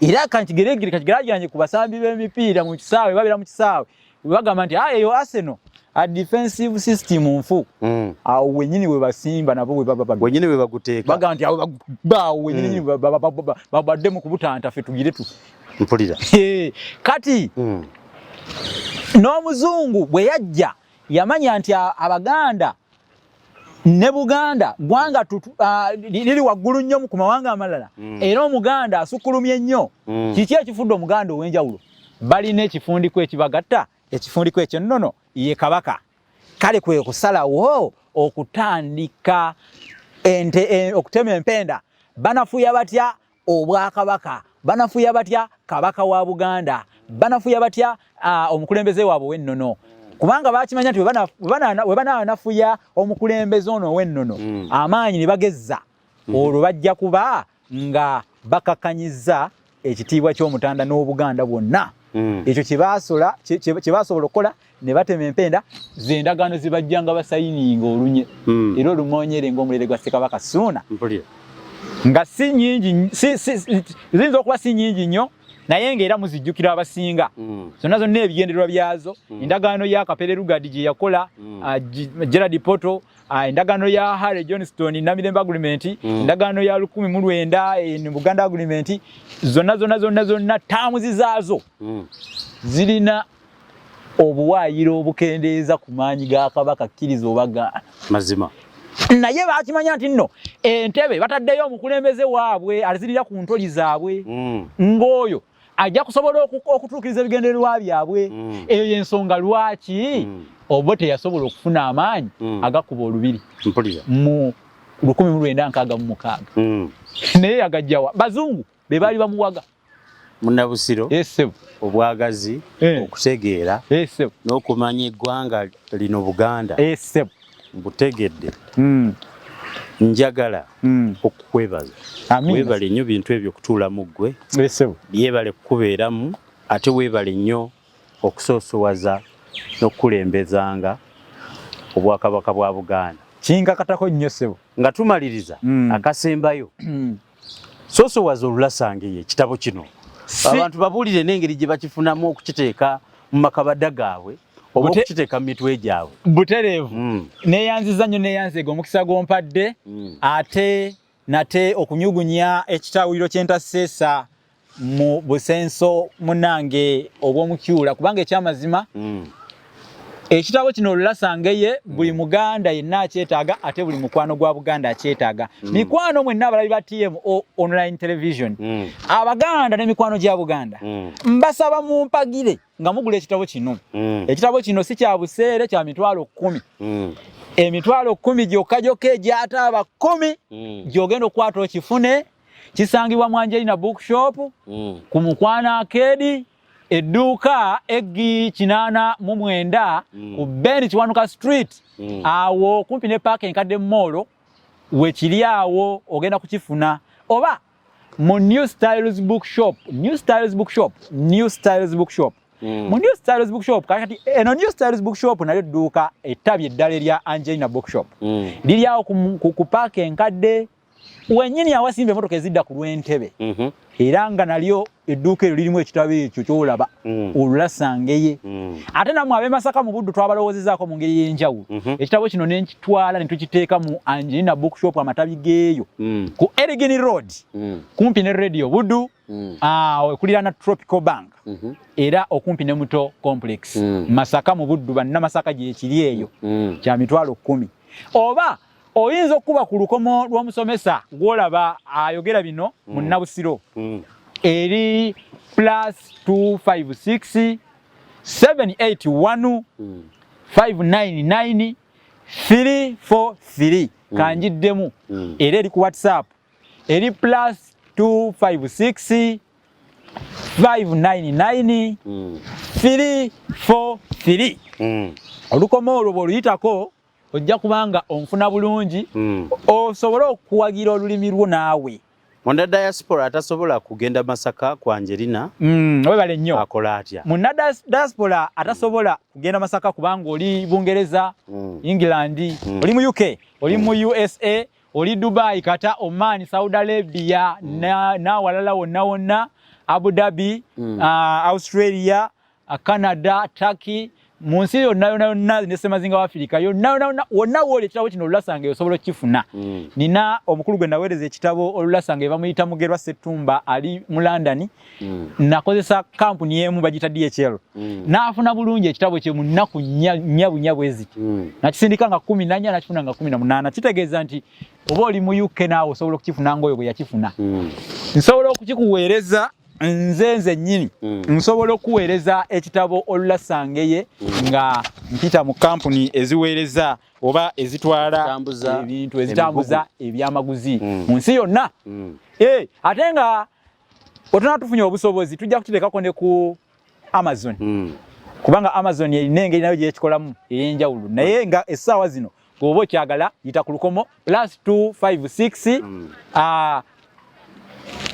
era kakigeraageranye ku basambi b'emipiira mu kisaawe babeera mu kisaawe bagamba nti eyo Arsenal a defensive system nfu awo wennyini we basimba nabo wennyini we baguteeka bagamba nti awo wennyini babadde mu kubutanta ffe tugire tu mpulira kati n'omuzungu bwe yajja yamanya nti abaganda ne Buganda gwanga liri waggulu nnyo ku mawanga amalala era omuganda asukulumye nnyo kiki ekifudde omuganda ow'enjawulo balina ekifundiko ekibagatta ekifundiko ekyo nnono ye kabaka kale kwe kusalawo okutandika okutema empenda banafuya batya obwakabaka banafuya batya kabaka wa Buganda banafuya batya omukulembeze waabwe w'ennono kubanga bakimanya nti we banafuya omukulembeze ono w'ennono amaanyi ne bagezza olwo bajja kuba nga bakakanyiza ekitiibwa ky'omutanda n'Obuganda bwonna ekyo kyebasobola okukola ne batema empenda z'endagaano zibajja nga basayininga olunye era olumoonyere ng'omulere gwa Ssekabaka Ssuuna nga si nnyingi ziyinza okuba si nnyingi nnyo naye ng'era muzijjukira abasinga zonna zonna ebigendererwa byazo endagaano ya Kapere Lugard gye yakola Gerard Poto endagaano ya Harry Johnston Namirembe Agreement endagaano ya 1900 Buganda Agreement zonna taamuzi zaazo zirina obuwaayiro obukendeeza ku maanyi ga kabaka kkiriza obagaana mazima naye bakimanya nti nno entebe bataddeyo omukulembeze waabwe alizirira ku ntoli zaabwe ng'oyo ajja kusobola okutuukiriza ebigendererwa byabwe eyo y'ensonga lwaki oba teyasobola okufuna amaanyi agakuba olubiri mu 1966 naye yagajjawa bazungu be baali bamuwaga MunnaBusiro obwagazi okutegeera n'okumanya eggwanga lino Buganda mbutegedde njagala okukwebaza. Weebale nnyo bintu ebyo kutuula mu ggwe. Yeebale kukubeeramu ate weebale nnyo okusoosowaza n'okukulembezanga obwakabaka bwa Buganda. Kinkakatako nnyo ssebo. Nga tumaliriza akasembayo. Soosowaza Olulasangeye ekitabo kino. Abantu babuulire n'engeri gye bakifunamu okukiteeka mu makabada gaabwe oba okukiteeka mu mitwe gyabwe. Butereevu. Neeyanziza nnyo neeyanzega omukisa gw'ompadde ate nate okunyugunya ekitawuliro ky'entaseesa mu busenso munnange obw'omukyula kubanga ekyamazima ekitabo kino Olulasangeye buli Muganda yenna akyetaaga ate buli mukwano gwa Buganda akyetaaga. Mikwano mwenna abalabi ba TM online television Abaganda ne mikwano gya Buganda mbasaba mumpagire nga mugula ekitabo kino. Ekitabo kino si kya buseere kya mitwalo 10. Emitwalo 10 gyokka gyokka egyata aba 10 gyogenda okwata okifune. Kisangibwa mu Angelina bookshop ku Mukwana Arcade edduuka eggi 89 ku Beni Kiwanuka Street awo kumpi ne Park Enkadde Mall we kiri awo ogenda kukifuna oba mu New Styles bookshop mu New Styles bookshop kati eno New Styles bookshop nayo edduuka ettabi eddala erya Angelina bookshop liri awo ku Park Enkadde wenyini awasimba emotoka ezidda ku Lw'Entebe era nga nalyo edduuka eryo lirimu ekitabo ekyo kyolaba Olulasangeye. Ate namwe ab'e Masaka mu Buddu twabalowoozezzaako mu ngeri y'enjawulo. Ekitabo kino ne nkitwala ne tukiteeka mu Angelina bookshop amatabi geeyo ku Erigini Road kumpi ne Radio Buddu okuliraana Tropical Bank era okumpi ne Muto Complex Masaka mu Buddu bannamasaka gye kiri eyo kya mitwalo 10 oba oyinza okuba ku lukomo lw'omusomesa gwolaba ayogera bino MunnaBusiro eri +256 781 599 343 kanjiddemu era eri ku WhatsApp eri +256 599 343 olukomo olwo bw'oluyitako ojja kubanga onfuna bulungi osobole okuwagira olulimi lwo naawe. Munda diaspora atasobola kugenda Masaka kwa Angelina webale nnyo akola atya? Munda diaspora atasobola kugenda Masaka kubanga oli Bungereza England oli mu UK oli mu USA oli Dubai kata Oman Saudi Arabia na walala wonna Abu Dhabi Australia Canada Turkey munsi yonna nesemazinga wa Afrika yonna wonna wole ekitabo kino Olulasangeye osobola okifuna. Nina omukulu gwe naweereza ekitabo Olulasangeye bamuyita Mugerwa Ssettumba ali mu London nakozesa kampuni emu bagita DHL naafuna bulungi ekitabo kye mu nnaku nyabu eziti nakisindika nga 14 nakifuna nga 18 kitegeeza nti oba oli mu UK naawe osobola okukifuna ng'oyo bwe yakifuna. Nsobola okukikuweereza nze nnyini nsobola okuweereza ekitabo Olulasangeye nga mpita mu kampuni eziweereza oba ezitwala ebintu ezitambuza ebyamaguzi mu nsi yonna. Ate nga otona tufunye obusobozi tujja kututeekako ne ku Amazon kubanga Amazon erina engeri nayo gyekikolamu ey'enjawulo naye nga essaawa zino bw'oba okyagala yita ku lukomo +256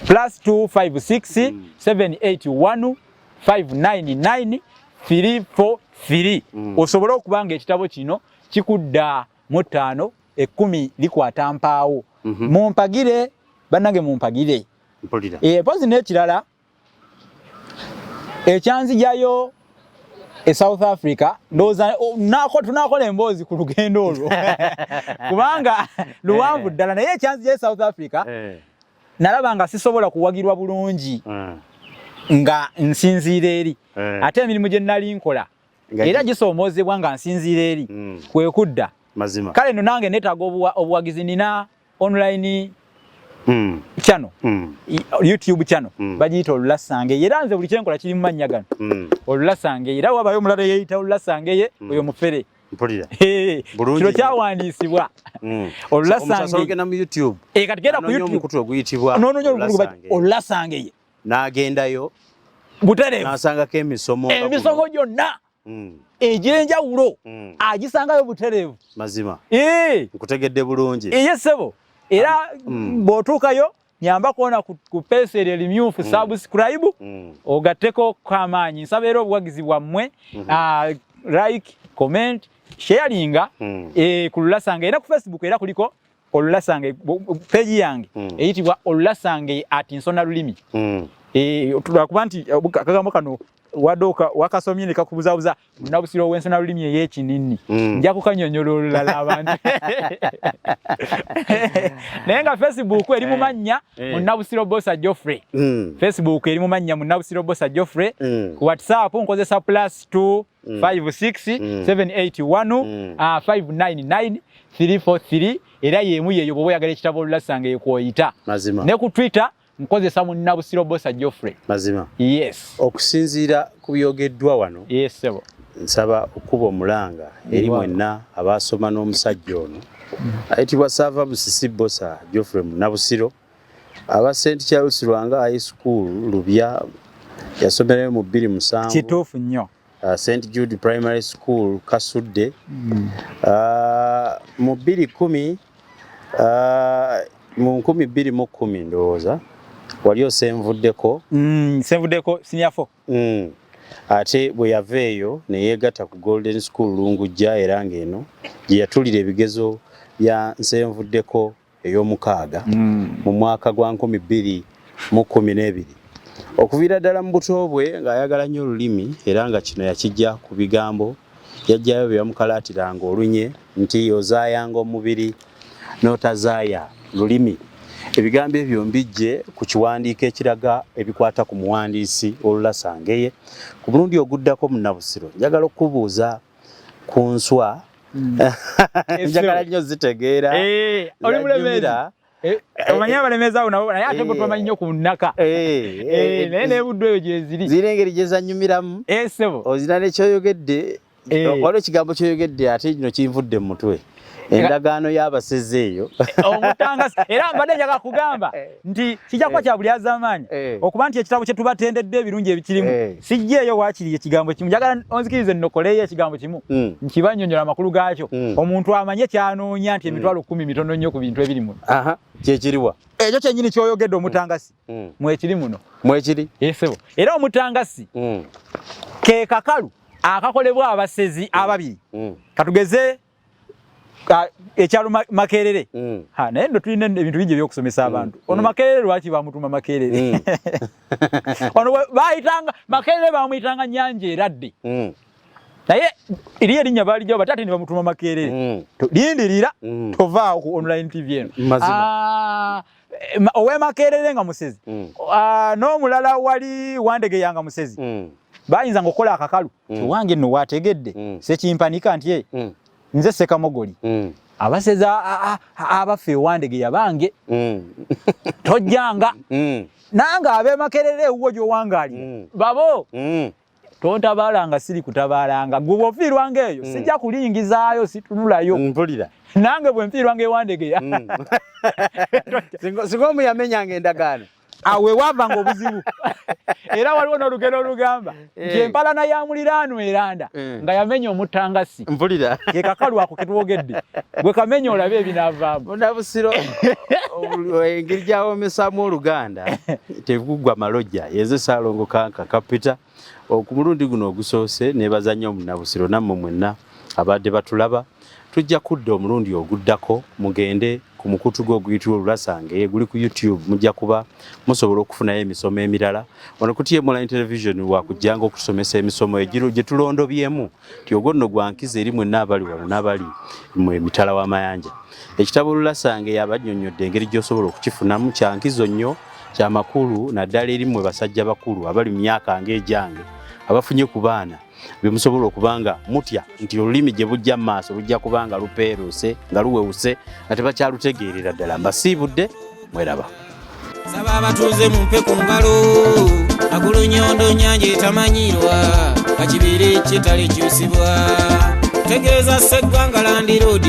+256 781 599 343 osobola okubanga ekitabo kino kikudda mu 5 10 likwata mpaawo mumpagire bannange mumpagire pozi n'ekirala ekyanzijayo South Africa ndowooza tunakola emboozi ku lugendo olwo kubanga luwanvu ddala naye ekyanzijayo South Africa nalaba nga sisobola kuwagirwa bulungi nga nsinziira eri ate emirimu gye nnali nkola era gisoomoozebwa nga nsinziira eri kwe kudda mazima. Kale nno nange neetaaga obuwagizi nina online channel YouTube channel bagiyita Olulasangeye era nze buli kyenkola kiri mu mannya gano Olulasangeye era wabayo omulala yeeyita Olulasangeye oyo mufere mpulira kino kyawandiisibwa Olulasangeye na mu YouTube kati genda ku YouTube omukutwe oguyitibwa Olulasangeye n'agendayo butereevu n'asangako emisomo gyonna ejenjawulo agisangayo butereevu mazima eh nkutegedde bulungi yesebo era bw'otuukayo nyamba kuona ku pesa elimyufu subscribe ogatteko kw'amaanyi nsaba era obuwagizi bwammwe like comment sharinga ku Lulasange era ku Facebook era kuliko Olulasange page yange eyitibwa Olulasange @Nsonga lulimi tulakuba nti akagambo kano wadoka wakasomye ne kakubuzabuza Munnabusiro w'Ensonga lulimi ey'ekinini nja kukanyonyola olulala abantu naye nga Facebook eri mu mannya Munnabusiro Bbosa Geoffrey Facebook eri mu mannya Munnabusiro Bbosa Geoffrey ku WhatsApp nkozesa +2 56 781 599 343 era yemu yeyo bwe oyagala ekitabo Olulasange ekwoyita ne ku Twitter nkozesa Munnabusiro Bbosa Geoffrey mazima yes okusinziira ku byogeddwa wano yes sebo nsaba okuba omulanga eri mwenna abasoma n'omusajja ono ayitibwa Ssaava Busisi Bbosa Geoffrey Munnabusiro aba St. Charles Lwanga High School Lubya yasomerayo mu 2007 kituufu nnyo St. Jude Primary School Kasudde mu 2010 mu 2010 ndowooza wali osenvuddeko senvuddeko senior 4 ate bwe yaveeyo ne yeegatta ku Golden School Lungujja era ng'eno gye yatulira ebigezo bya nsenvuddeko ey'omukaaga mu mwaka gwa 2012 okuviira ddala mu buto bwe ng'ayagala nnyo olulimi era nga kino yakijja ku bigambo yajjayo bye bamukalatiranga olunye nti ozaayanga omubiri n'otazaaya lulimi ebigambo ebyo mbijje ku kiwandiiko ekiraga ebikwata ku muwandiisi Olulasange ye ku mulundi oguddako Munnabusiro njagala okubuuza ku nswa njagala nnyo zitegeera oli mulemera omanya abalemeza nabo naye ate bwe twamanyi nnyo ku nnaka naye n'ebuddo eyo gye ziri ziri engeri gye zanyumiramu sebo ozina nekyoyogedde waliwo ekigambo kyoyogedde ate kino kinvudde mu mutwe endagaano y'abaseze eyo omutangasi era mbadde njagala kugamba nti kijja kuba kya buli az'amaanyi okuba nti ekitabo kye tubatendedde ebirungi ebikirimu sijjeeyo waakiri ekigambo kimu njagala onzikirize nnokoleyo ekigambo kimu nkibannyonnyola amakulu gaakyo omuntu amanye kyanoonya nti emitwalo 10 mitono nnyo ku bintu ebiri muno kyekiriwa ekyo kyennyini kyoyogedde omutangasi mwekiri muno mwekiri esebo era omutangasi ke kakalu akakolebwa abasezi ababiri katugeze ekyalo Makerere naye ndo tulina ebintu bingi ebyokusomesa abantu ono Makerere lwaki bamutuma Makerere ono bayitanga Makerere bamuyitanga Nyanja eradde naye eri erinnya balijjawo batate ne bamutuma Makerere lindirira tovaawo ku online TV eno owe Makerere nga musezi n'omulala wali Wandegeyanga musezi bayinza ngokola akakalu kiwange nno wategedde sekimpanika nti nze Sekamogoli abaseza abaffe Wandegeya bange tojjanga nange abe Makerere ewuwo gy'owangaali babo tontabalanga siri kutabalanga gwe ofiirwanga eyo sijja kulingizaayo situnulayo mpulira nange bwe mfiirwanga Ewandegeya singa omu yamenyanga endagaano awe wavanga obuzibu era waliwo n'olugero olugamba nti empalana ya muliraano eranda nga yamenya omutangasi mpulira ke kakalu ako ketwogedde gwe kamenya olabe ebinaavaamu Munnabusiro engeri gyawomesaamu Oluganda teguggwa malojja yenze Saalongo Kanka kapita ku mulundi guno ogusoose neebaza nnyo Munnabusiro nammwe mwenna abadde batulaba tujja kudda omulundi oguddako mugende ku mukutu gwo oguyitibwa Olulasange guli ku YouTube mujja kuba musobola okufunayo emisomo emirala wano ku TMline Television wakujjanga okusomesa emisomo egiro gye tulondobyemu ti ogwo nno gwankiza eri mwenna abali wano n'abali mu emitala w'amayanja ekitabo Olulasange yabannyonnyodde engeri gy'osobola okukifunamu kyankizo nnyo kyamakulu naddala eri mmwe basajja bakulu abali mu myaka ng'egyange abafunye ku baana bimusobola okubanga mutya nti olulimi gye bujja mu maaso bujja kubanga lupeeruse nga luwewuse nga tebakyalutegeerera ddala mbasiibudde mweraba saba abatuuze mumpe ku ngalo agulunyondo nyanja etamanyirwa kakibiri kitali kyusibwa tegeeza Sseggwanga Land Road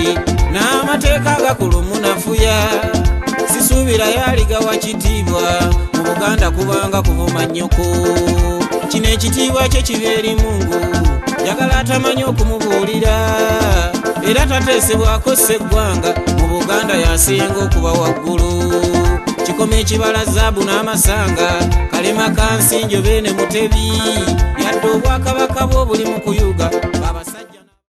n'amateeka agakulu munafuya sisuubira yaliga wa Ekitiibwa mu Buganda kubanga kuvuma nnyoko kino ekitiibwa kye kibeeri mungu njagala atamanyi okumubuulira era tateesebwako sseggwanga mu Buganda yasinga okuba waggulu kikome ekibala zaabu n'amasanga kalema kansinjo beene mutebi yadde obwakabaka bwo buli mu kuyuga abasajja